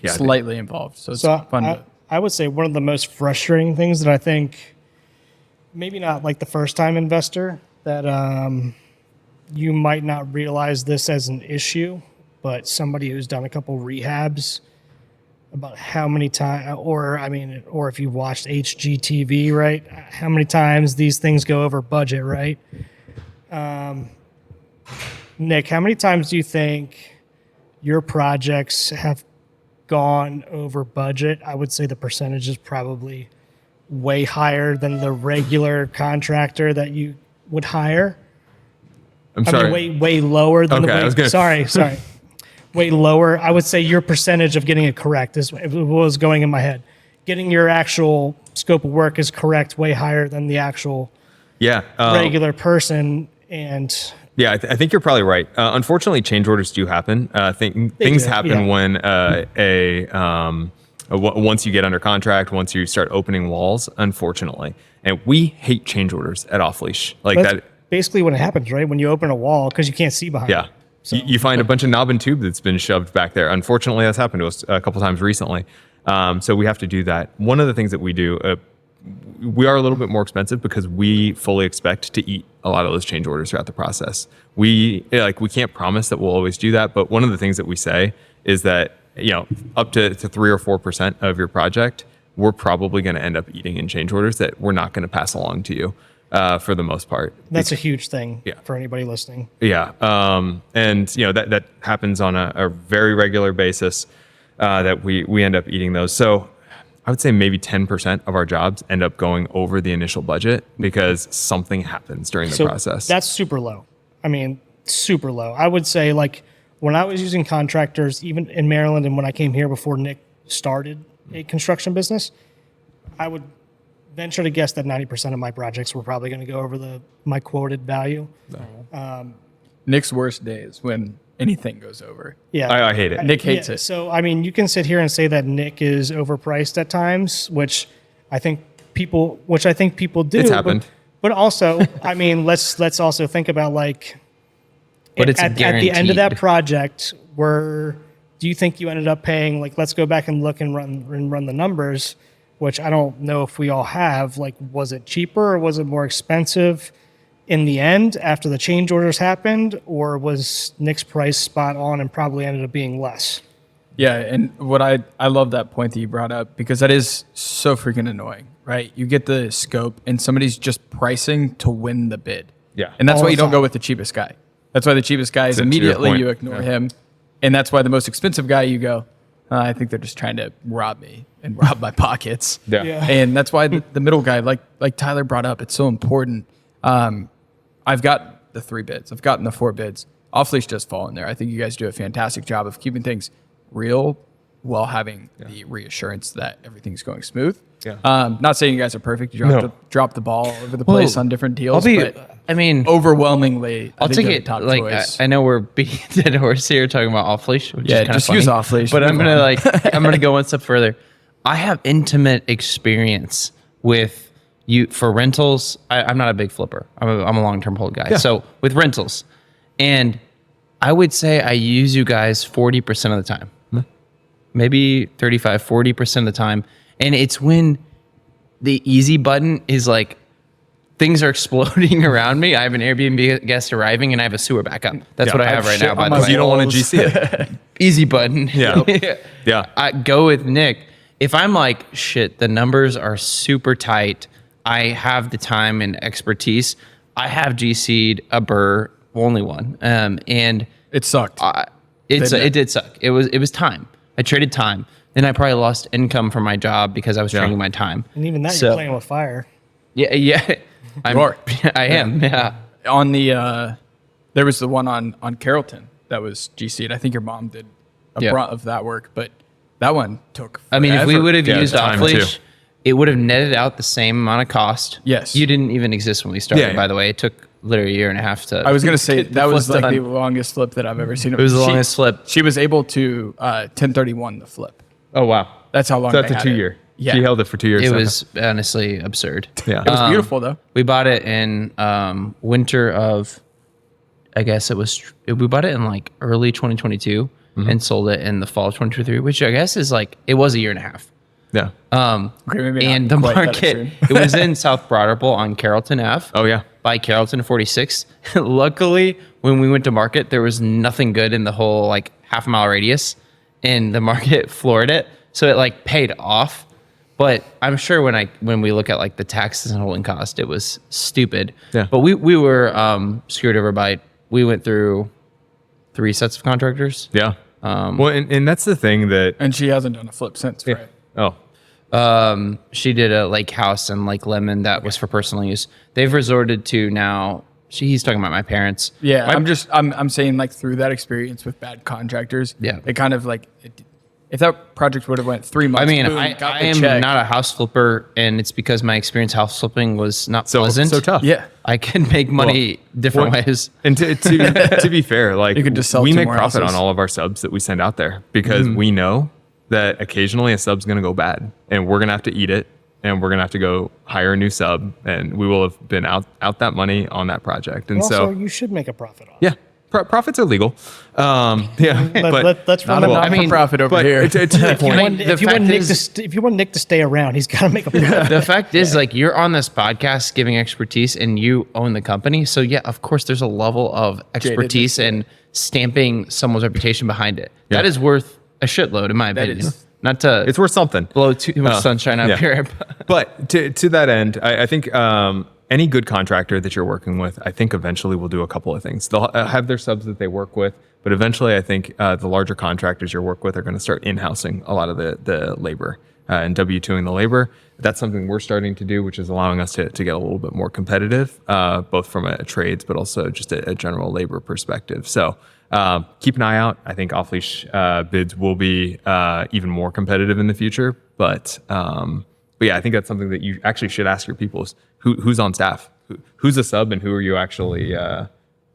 Yeah.
Slightly involved, so it's
So
fun.
I would say one of the most frustrating things that I think, maybe not like the first time investor, that you might not realize this as an issue, but somebody who's done a couple rehabs, about how many times, or if you've watched HGTV, right? How many times these things go over budget, right? Nick, how many times do you think your projects have gone over budget? I would say the percentage is probably way higher than the regular contractor that you would hire.
I'm sorry.
I mean, way lower than
Okay, I was gonna-
sorry. Way lower. I would say your percentage of getting it correct is what was going in my head. Getting your actual scope of work is correct, way higher than the actual
Yeah.
regular person. And
Yeah, I think you're probably right. Unfortunately, change orders do happen. Things
do,
happen
yeah.
when once you get under contract, once you start opening walls. Unfortunately, and we hate change orders at Off Leash like
that's
that.
basically what happens, right? When you open a wall, because you can't see behind
Yeah,
it. So,
you find a bunch of knob and tube that's been shoved back there. Unfortunately, that's happened to us a couple times recently. So we have to do that. One of the things that we do. We are a little bit more expensive because we fully expect to eat a lot of those change orders throughout the process. We can't promise that we'll always do that, but one of the things that we say is that up to 3 or 4% of your project, we're probably going to end up eating in change orders that we're not going to pass along to you for the most part.
that's a huge thing
Yeah.
for anybody listening.
Yeah, and that happens on a very regular basis that we end up eating those. So I would say maybe 10% of our jobs end up going over the initial budget because something happens during the process.
That's super low. I mean, super low. I would say, like, when I was using contractors, even in Maryland, and when I came here before Nick started a construction business, I would venture to guess that 90% of my projects were probably going to go over my quoted value.
Nick's worst day is when anything goes over.
Yeah.
I hate it.
Nick hates
Yeah,
it.
So, I mean, you can sit here and say that Nick is overpriced at times, which I think people do.
It's happened.
But also, I mean, let's also think about, like,
But it's
at the end of that
guaranteed.
project, do you think you ended up paying, like, let's go back and look and run the numbers. which I don't know if we all have. Like, was it cheaper or was it more expensive in the end after the change orders happened, or was Nick's price spot on and probably ended up being less?
Yeah, and what I love that point that you brought up, because that is so freaking annoying, right? You get the scope and somebody's just pricing to win the bid.
Yeah.
And that's
All
why
the
you don't go
time.
with the cheapest guy. That's why the cheapest guy is
To your
immediately
point.
you ignore
Yeah.
him. And that's why the most expensive guy you go, I think they're just trying to rob me and rob my pockets.
Yeah.
Yeah.
And that's why the middle guy, like Tyler brought up, it's so important. I've got the 3 bids. I've gotten the 4 bids. Off leash does fall in there. I think you guys do a fantastic job of keeping things real while having the reassurance that everything's going smooth.
Yeah.
Not saying you guys are perfect. You drop the ball all over the
Well,
place on different deals.
I'll be.
But
I mean,
overwhelmingly,
I'll take
they're
it.
the top
Like
choice.
I know we're beating a dead horse here, talking about off leash.
Yeah,
is
just
funny,
use off leash.
But I'm
Move
gonna
on.
I'm gonna go one step further. I have intimate experience with you for rentals. I'm not a big flipper. I'm a long term hold guy. So with rentals, and I would say I use you guys 40% of the time, maybe 35, 40% of the time, and it's when the easy button is like, things are exploding around me. I have an Airbnb guest arriving and I have a sewer backup. That's what I have right now, by the way.
You don't want to GC it.
Easy button.
Yeah. Yeah.
I go with Nick. If I'm like, shit, the numbers are super tight, I have the time and expertise, I have GC'd a burr, only one. And
It sucked.
it did suck. It was time. I traded time. Then I probably lost income from my job because I was trading my time.
And even that,
So-
you're playing with fire.
Yeah.
You are.
I am. Yeah.
On the there was the one on Carrollton that was GC'd. I think your mom did a
Yeah.
brunt of that work, but that one took
I mean, if we
forever.
would have
Yeah,
used
time
off leash,
too.
it would have netted out the same amount of cost.
Yes.
You didn't even exist when we started,
Yeah, yeah.
by the way. It took literally a year and a half to.
I was gonna say
get the
that was
flip
like the
done.
longest flip that I've ever seen.
It was the longest flip.
She was able to 1031 the flip.
Oh, wow.
That's how long.
So that's
they
a
had
2
it.
year.
Yeah.
She held it for 2 years.
It
Okay.
was honestly absurd.
Yeah.
It was beautiful though.
We bought it in winter of, I guess it was, we bought it in like early 2022 and sold it in the fall of 2023, which I guess is like, it was a year and a half.
Yeah.
Okay, maybe
And
not
the
quite that
market,
extreme.
it was in South Broadable on Carrollton Ave.
Oh, yeah.
By Carrollton 46. Luckily, when we went to market, there was nothing good in the whole like half a mile radius, and the market floored it. So it like paid off. But I'm sure when we look at like the taxes and holding cost, it was stupid.
Yeah.
But we were screwed over by, we went through 3 sets of contractors.
Yeah. Well, and that's the thing that,
And she hasn't done a flip since, right?
oh,
She did a lake house and Lake Lemon that was for personal use. They've resorted to now. He's talking about my parents.
Yeah,
My-
I'm saying like through that experience with bad contractors.
Yeah.
it kind of like if that project would have went 3 months.
I mean,
boom,
I
got the
am
check.
not a house flipper, and it's because my experience house flipping was not
so
pleasant.
tough.
Yeah,
I can make money different
Well,
ways.
And to be fair, like
You could just sell
we
2
make
more
profit
houses.
on all of our subs that we send out there because we know that occasionally a sub's going to go bad and we're going to have to eat it and we're going to have to go hire a new sub and we will have been out that money on that project. And
Also,
so,
you should make a profit off it.
yeah, profits are legal. Yeah,
Let's
not
remember.
enough
I mean,
for profit over
but
here.
to your
If you
point,
want,
the
if you want
fact
Nick
is-
if you want Nick to stay around, he's got to make a profit.
The fact is, like, you're on this podcast giving expertise and you own the company. So, yeah, of course, there's a level of expertise and stamping someone's reputation behind it.
Yeah.
That is worth a shitload, in my opinion.
is.
Not to
it's worth something.
blow too much sunshine up
yeah.
here.
But to that end, I think any good contractor that you're working with, I think eventually will do a couple of things. They'll have their subs that they work with, but eventually I think the larger contractors you work with are going to start in-housing a lot of the labor and W-2ing the labor. That's something we're starting to do, which is allowing us to get a little bit more competitive, both from a trades, but also just a general labor perspective. So keep an eye out. I think off-leash bids will be even more competitive in the future, but yeah, I think that's something that you actually should ask your people: is who's on staff, who's a sub, and who are you actually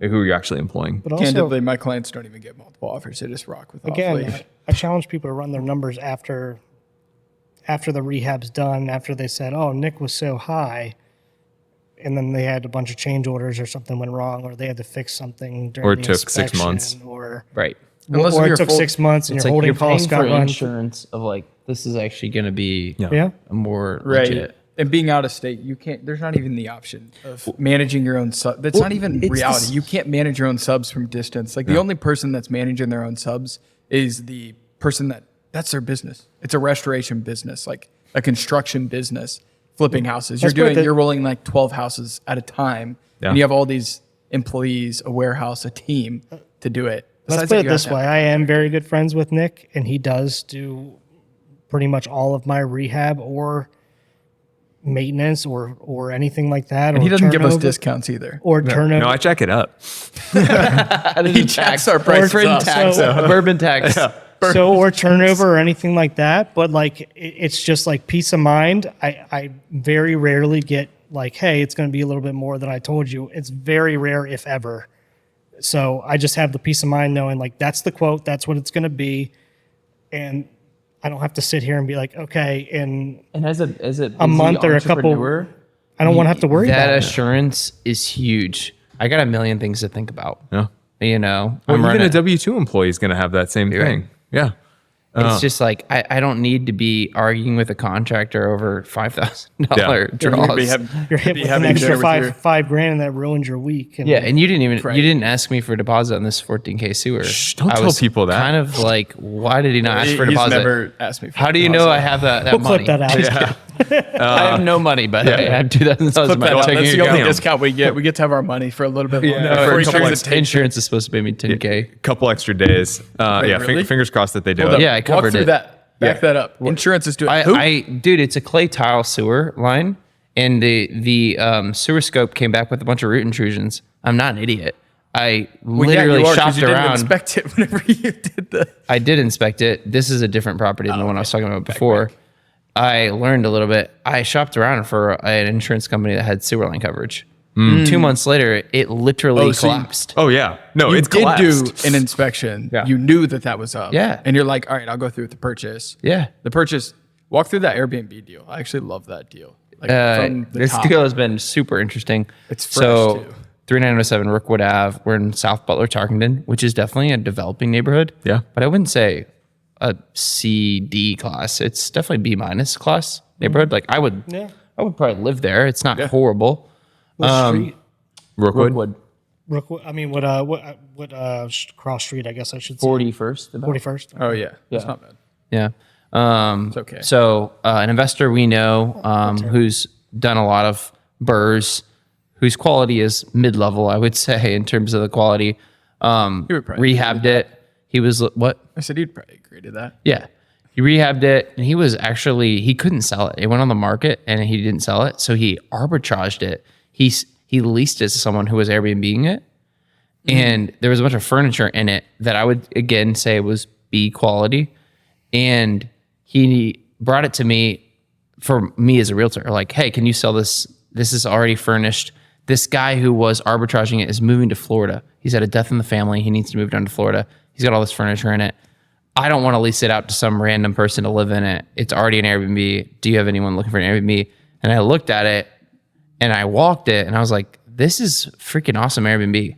employing?
But also,
Candidly, my clients don't even get multiple offers; they just rock with
again,
off-leash.
I challenge people to run their numbers after the rehab's done. After they said, "Oh, Nick was so high," and then they had a bunch of change orders or something went wrong, or they had to fix something during
Or it
the
took 6 months.
inspection, or
Right.
Unless
or
you're
it took
full-
6 months and
It's
your
like
holding
you're paying
costs got
for
run.
insurance of like this is actually going to be
Yeah.
a more
Right.
legit.
And being out of state, you can't. There's not even the option of managing your own sub. That's not even reality. You can't manage your own subs from distance. Like the only person that's managing their own subs is the person that's their business. It's a restoration business, like a construction business, flipping houses. You're rolling like 12 houses at a time, and you have all these employees, a warehouse, a team to do it.
Let's
Besides
put
that,
it
you have
this
to have-
way. I am very good friends with Nick, and he does do pretty much all of my rehab or maintenance or anything like that.
And
or
he doesn't give us
turnover-
discounts either.
Or turnover.
No, I check it up.
He checks our prices up.
So-
Bourbon tax.
So or turnover or anything like that, but like it's just like peace of mind. I very rarely get like, hey, it's going to be a little bit more than I told you. It's very rare, if ever. So I just have the peace of mind knowing like that's the quote, that's what it's going to be, and I don't have to sit here and be like, okay, and
And as
a month or a couple, I don't want to have to worry
that
about it.
assurance is huge. I got a million things to think about.
Yeah.
You know,
Well,
I'm
even
running-
a W-2 employee is going to have that same thing. Yeah.
It's just like I don't need to be arguing with a contractor over $5,000 draws.
You're hit with an extra five grand, and that ruins your week. And
Yeah, and you didn't ask me for a deposit on this 14K sewer.
Shh, don't
I
tell
was
people that.
Kind of like, why did he not ask for a
He's
deposit?
never asked me for
How do you know I have that
we'll
money?
clip that out.
I have no money, by the way. I have $2,000 in my
That's
checking
the only
account.
discount we get. We get to have our money for a little bit longer.
No,
before he
insurance,
turns the tape.
insurance is supposed to pay me 10K.
Couple extra days.
really?
Fingers crossed that they do
Hold
it.
up.
Yeah, I
Walk
covered
through
it.
that. Back that up. Insurance is doing. Who?
Dude, it's a clay tile sewer line, and the sewer scope came back with a bunch of root intrusions. I'm not an idiot. I literally
you are, 'cause
shopped
you didn't
around.
inspect it whenever you did the.
I did inspect it. This is a different property than the one I was talking about before. I learned a little bit. I shopped around for an insurance company that had sewer line coverage. 2 months later, it literally
so you-
collapsed.
Oh, yeah. No,
You
it's
did
collapsed.
do an inspection.
Yeah.
You knew that was up.
Yeah.
And you're like, all right, I'll go through with the purchase.
Yeah.
The purchase. Walk through that Airbnb deal. I actually love that deal. Like from the
This
top.
deal has been super interesting.
It's fresh,
so
too.
3907 Rookwood Ave. We're in South Butler, Tarkington, which is definitely a developing neighborhood.
Yeah.
But I wouldn't say a C, D class. It's definitely B minus class neighborhood. Like I would probably live there. It's not horrible.
What street?
Rookwood.
Rookwood. I mean, what cross street? I guess I should say.
41st. about.
41st.
Oh yeah. That's not bad.
Yeah.
It's okay.
So an investor we know who's done a lot of burrs, whose quality is mid-level, I would say, in terms of the quality.
would probably
Rehabbed it. He was what?
I said you'd probably agree to that.
Yeah. He rehabbed it, and he couldn't sell it. It went on the market, and he didn't sell it, so he arbitraged it. He leased it to someone who was Airbnb-ing it, and there was a bunch of furniture in it that I would again say was B quality, and he brought it to me for me as a realtor. Like, hey, can you sell this? This is already furnished. This guy who was arbitraging it is moving to Florida. He's had a death in the family. He needs to move down to Florida. He's got all this furniture in it. I don't want to lease it out to some random person to live in it. It's already an Airbnb. Do you have anyone looking for an Airbnb? And I looked at it and I walked it and I was like, this is freaking awesome Airbnb.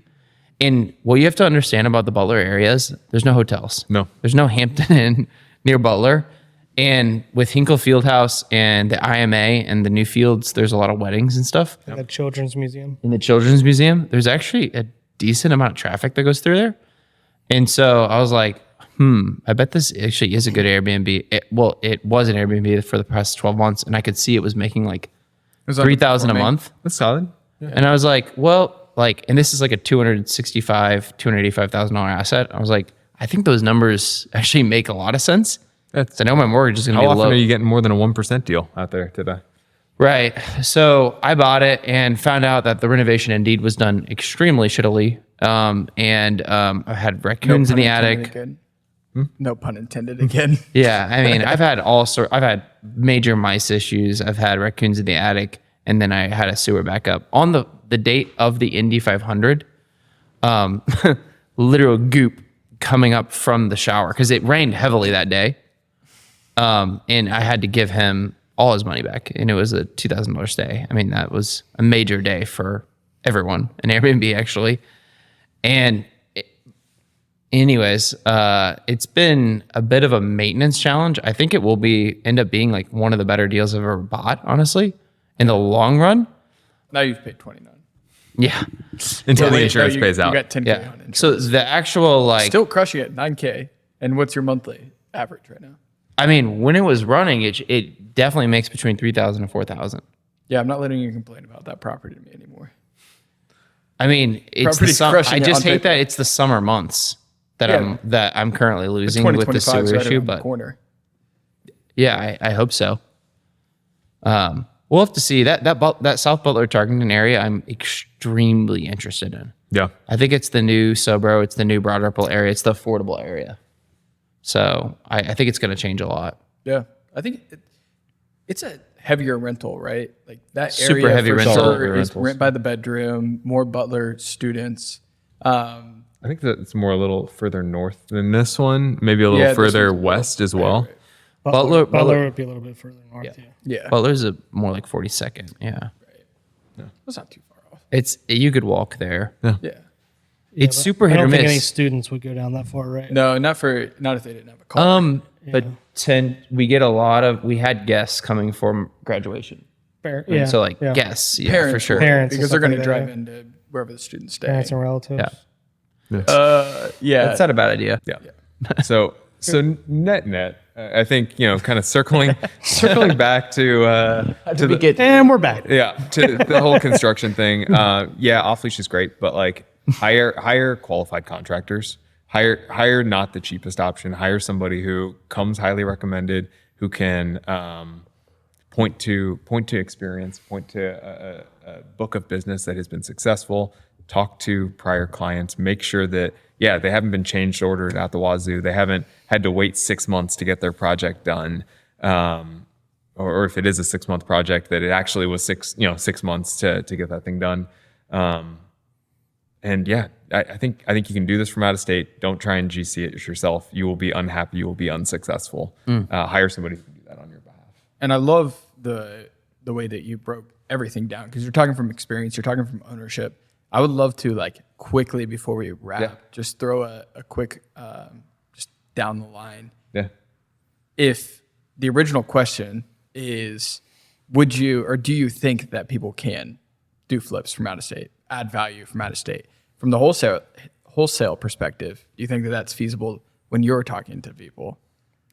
And what you have to understand about the Butler areas, there's no hotels.
No.
There's no Hampton Inn near Butler. And with Hinkle Fieldhouse and the IMA and the new fields, there's a lot of weddings and stuff.
The Children's Museum.
In the Children's Museum, there's actually a decent amount of traffic that goes through there. And so I was like, I bet this actually is a good Airbnb. It was an Airbnb for the past 12 months, and I could see it was making like $3,000 a month.
That's solid.
And I was like, and this is like a $285,000 asset. I was like, I think those numbers actually make a lot of sense. So I know my mortgage is going to
How
be
often
low.
are you getting more than a 1% deal out there today?
Right. So I bought it and found out that the renovation indeed was done extremely shittily. I had raccoons in the attic.
No pun intended again.
Yeah. I mean, I've had major mice issues. I've had raccoons in the attic, and then I had a sewer backup. On the date of the Indy 500, literal goop coming up from the shower because it rained heavily that day. And I had to give him all his money back, and it was a $2,000 stay. I mean, that was a major day for everyone, an Airbnb actually. And anyways, it's been a bit of a maintenance challenge. I think it will end up being like one of the better deals I've ever bought, honestly, in the long run.
Now you've paid 29.
Yeah.
Until the
Wait,
insurance
no,
pays
You
out.
got 10K
Yeah.
on insurance.
So the actual like,
Still crushing it, 9K. And what's your monthly average right now?
I mean, when it was running, it definitely makes between 3,000 and 4,000.
Yeah, I'm not letting you complain about that property to me anymore.
I mean, it's the
Property's
I
crushing it
just
on
hate
paper.
that it's the summer months that
Yeah.
I'm currently losing with the
2025
sewer
's right
issue.
around the
But
corner.
yeah, I hope so. We'll have to see that South Butler Tarkington area. I'm extremely interested in.
Yeah.
I think it's the new Sobro. It's the new Broad Ripple area. It's the affordable area. So I think it's going to change a lot.
Yeah, I think it's a heavier rental, right? Like that
Super
area
heavy
for
rental.
sure
Heavy
is
rentals.
rent by the bedroom, more Butler students.
I think that it's more a little further north than this one, maybe a little
Yeah, this
further
one's
west as well.
Butler
would be a little bit further north. Yeah.
Yeah,
Butler's more like 42nd. Yeah,
that's not too far off.
you could walk there.
Yeah,
It's super
I
hit or
don't think any
miss.
students would go down that far, right?
no, not if they didn't have a car.
But we had guests coming from graduation.
Fair. Yeah.
So like
yeah.
guests, yeah,
Parents,
for sure.
Parents and
because they're
stuff
going to
like
drive
that,
into wherever the students stay.
Parents and relatives.
Yeah,
Yeah,
that's not a bad idea.
Yeah. So net, I think, kind of circling back to the,
And we're back.
yeah, to the whole construction thing. Yeah, off leash is great, but like hire qualified contractors. Hire not the cheapest option. Hire somebody who comes highly recommended, who can point to experience, point to a book of business that has been successful. Talk to prior clients. Make sure that they haven't been changed ordered out the wazoo. They haven't had to wait 6 months to get their project done. Or if it is a 6-month project, that it actually was 6 months to get that thing done. And yeah, I think you can do this from out of state. Don't try and GC it yourself. You will be unhappy. You will be unsuccessful. Hire somebody who can do that on your behalf.
and I love the way that you broke everything down because you're talking from experience, you're talking from ownership. I would love to like quickly before we wrap, just throw a quick just down the line.
Yeah.
If the original question is, would you or do you think that people can do flips from out of state, add value from out of state? From the wholesale perspective, do you think that that's feasible when you're talking to people?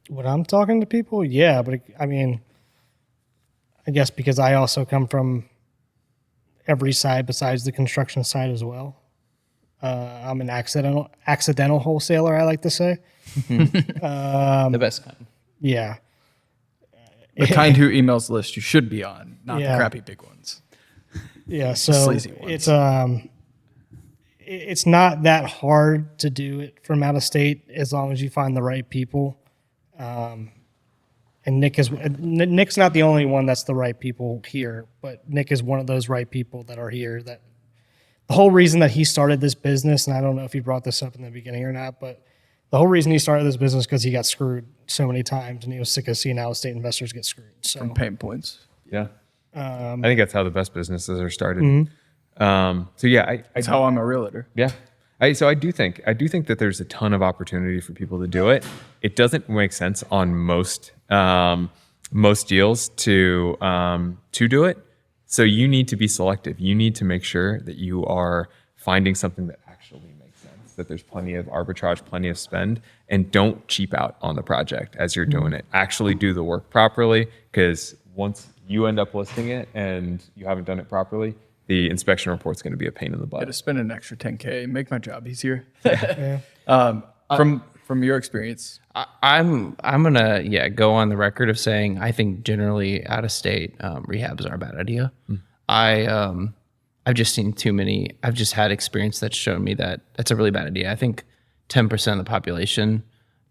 When I'm talking to people, yeah, but I mean, I guess because I also come from every side besides the construction side as well. I'm an accidental wholesaler, I like to say.
The best kind.
Yeah.
The kind who emails the list you should be on, not
Yeah.
the crappy big ones.
Yeah, so
sleazy ones.
it's not that hard to do it from out of state as long as you find the right people. And Nick's not the only one that's the right people here, but Nick is one of those right people that are here. That the whole reason that he started this business, and I don't know if he brought this up in the beginning or not, but the whole reason he started this business because he got screwed so many times, and he was sick of seeing out of state investors get screwed. So
Pain points.
Yeah. I think that's how the best businesses are started.
Mm-hmm.
So yeah,
That's how I'm a realtor.
yeah. So I do think that there's a ton of opportunity for people to do it. It doesn't make sense on most deals to do it. So you need to be selective. You need to make sure that you are finding something that actually makes sense, that there's plenty of arbitrage, plenty of spend, and don't cheap out on the project as you're doing it. Actually do the work properly, because once you end up listing it and you haven't done it properly, the inspection report's going to be a pain in the butt.
To spend an extra 10K, make my job easier. From your experience,
I'm gonna go on the record of saying I think generally out of state rehabs are a bad idea. I've just seen too many. I've just had experience that's shown me that that's a really bad idea. I think 10% of the population,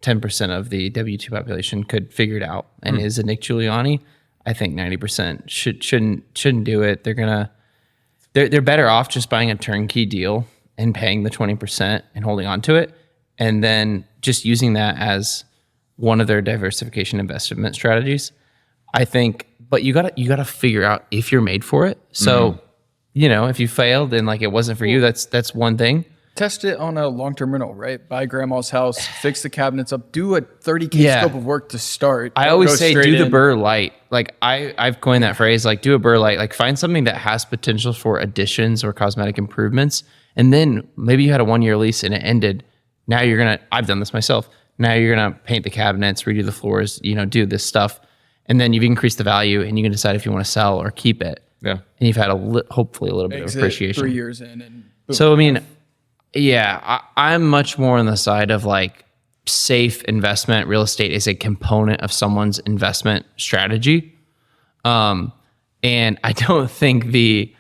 10% of the W2 population could figure it out and is a Nick Giuliani. I think 90% shouldn't do it. They're better off just buying a turnkey deal and paying the 20% and holding on to it, and then just using that as one of their diversification investment strategies. I think, but you gotta figure out if you're made for it. So, if you failed and like it wasn't for you, that's one thing.
Test it on a long-term rental, right? Buy grandma's house, fix the cabinets up, do a 30K
Yeah.
scope of work to start.
I
Don't
always
go
say
straight
do the
in.
burr light. Like I've coined that phrase, like do a burr light. Like find something that has potential for additions or cosmetic improvements. And then maybe you had a 1-year lease and it ended. Now I've done this myself. Now you're going to paint the cabinets, redo the floors, do this stuff. And then you've increased the value and you can decide if you want to sell or keep it.
Yeah.
And you've had hopefully a little bit of
Exit
appreciation.
3 years in and boom.
So, I mean, yeah, I'm much more on the side of like safe investment. Real estate is a component of someone's investment strategy. And I don't think the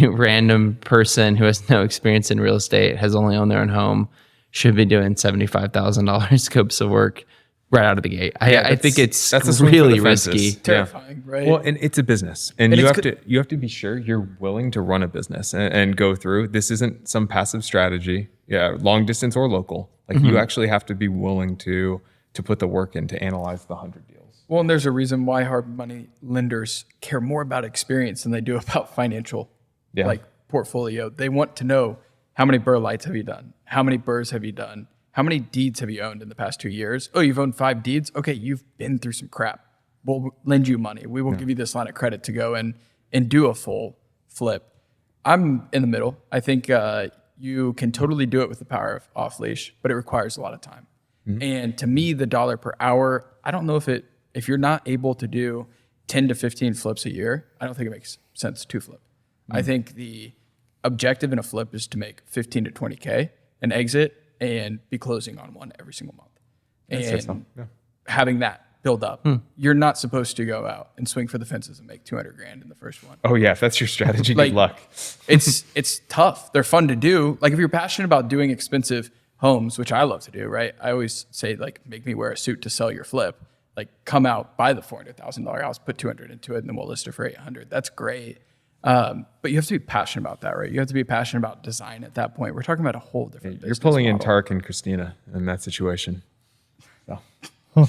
random person who has no experience in real estate, has only owned their own home, should be doing $75,000 scopes of work right out of the gate. I think that's
a swing for the
really
fences.
risky.
terrifying, right?
Well, and it's a business, and
And
you
it's
have to be sure you're willing to run a business and go through. This isn't some passive strategy, long distance or local. Like you actually have to be willing to put the work in to analyze the 100 deals.
Well, and there's a reason why hard money lenders care more about experience than they do about financial portfolio. They want to know, how many burr lights have you done? How many burrs have you done? How many deeds have you owned in the past 2 years? Oh, you've owned 5 deeds? Okay, you've been through some crap. We'll lend you money. We will give you this line of credit to go and do a full flip. I'm in the middle. I think you can totally do it with the power of off leash, but it requires a lot of time. And to me, the dollar per hour, I don't know if you're not able to do 10 to 15 flips a year, I don't think it makes sense to flip. I think the objective in a flip is to make 15 to 20K and exit and be closing on one every single month. And having that build up. You're not supposed to go out and swing for the fences and make 200 grand in the first one.
Oh yeah, if that's your strategy,
Like,
good luck.
It's tough. They're fun to do. Like if you're passionate about doing expensive homes, which I love to do, right? I always say like, make me wear a suit to sell your flip. Like come out, buy the $400,000 house, put 200 into it, and then we'll list it for 800. That's great. But you have to be passionate about that, right? You have to be passionate about design at that point. We're talking about a whole different
You're
business
pulling in
model.
Tark and Christina in that situation. So.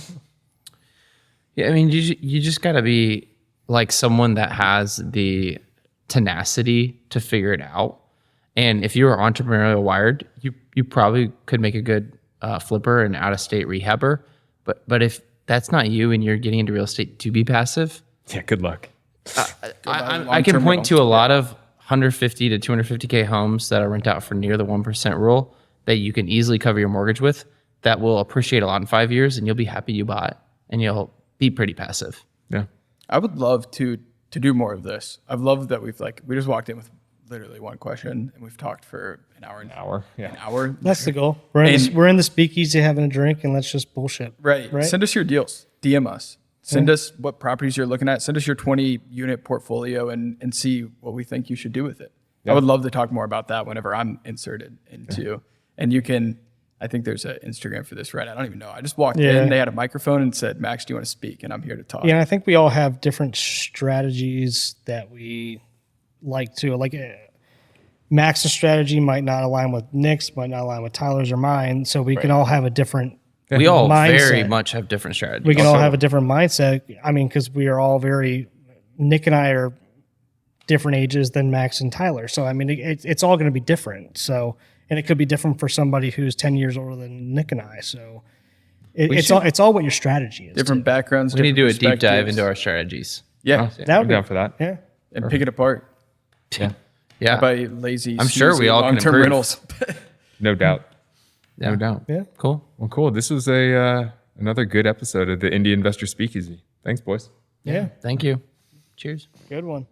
Yeah, I mean, you just got to be like someone that has the tenacity to figure it out. And if you were entrepreneurial wired, you probably could make a good flipper and out-of-state rehabber. But if that's not you and you're getting into real estate to be passive,
Yeah, good luck.
I can point to a lot of 150 to 250K homes that are rent out for near the 1% rule that you can easily cover your mortgage with that will appreciate a lot in 5 years, and you'll be happy you bought, and you'll be pretty passive.
Yeah.
I would love to do more of this. I've loved that we just walked in with literally one question and we've talked for an hour.
Yeah.
An hour.
That's the goal. We're in the speakeasy having a drink, and let's just bullshit.
Right. Send us your deals. DM us. Send us what properties you're looking at. Send us your 20-unit portfolio and see what we think you should do with it. I would love to talk more about that whenever I'm inserted into. And you can, I think there's an Instagram for this, right? I don't even know. I just walked in, they had a microphone and said, Max, do you want to speak? And I'm here to talk.
Yeah, I think we all have different strategies that we like to like. Max's strategy might not align with Nick's, might not align with Tyler's or mine. So we can all have a different.
We all very
mindset.
much have different strategies.
We can all have a different mindset. I mean, because we are all Nick and I are different ages than Max and Tyler. So, I mean, it's all going to be different. So, and it could be different for somebody who's 10 years older than Nick and I. So it's all what your strategy is.
Different backgrounds.
We need to do a
different
deep dive
perspectives.
into our strategies.
Yeah.
That
I'm
would be,
down for that.
yeah.
And pick it apart
Yeah.
by lazy.
I'm sure we all can
long-term
improve.
rentals.
No doubt.
Yeah.
No doubt.
Yeah.
Cool.
Well, cool. This was another good episode of the Indy Investor Speakeasy. Thanks, boys.
Yeah.
Thank you. Cheers.
Good one.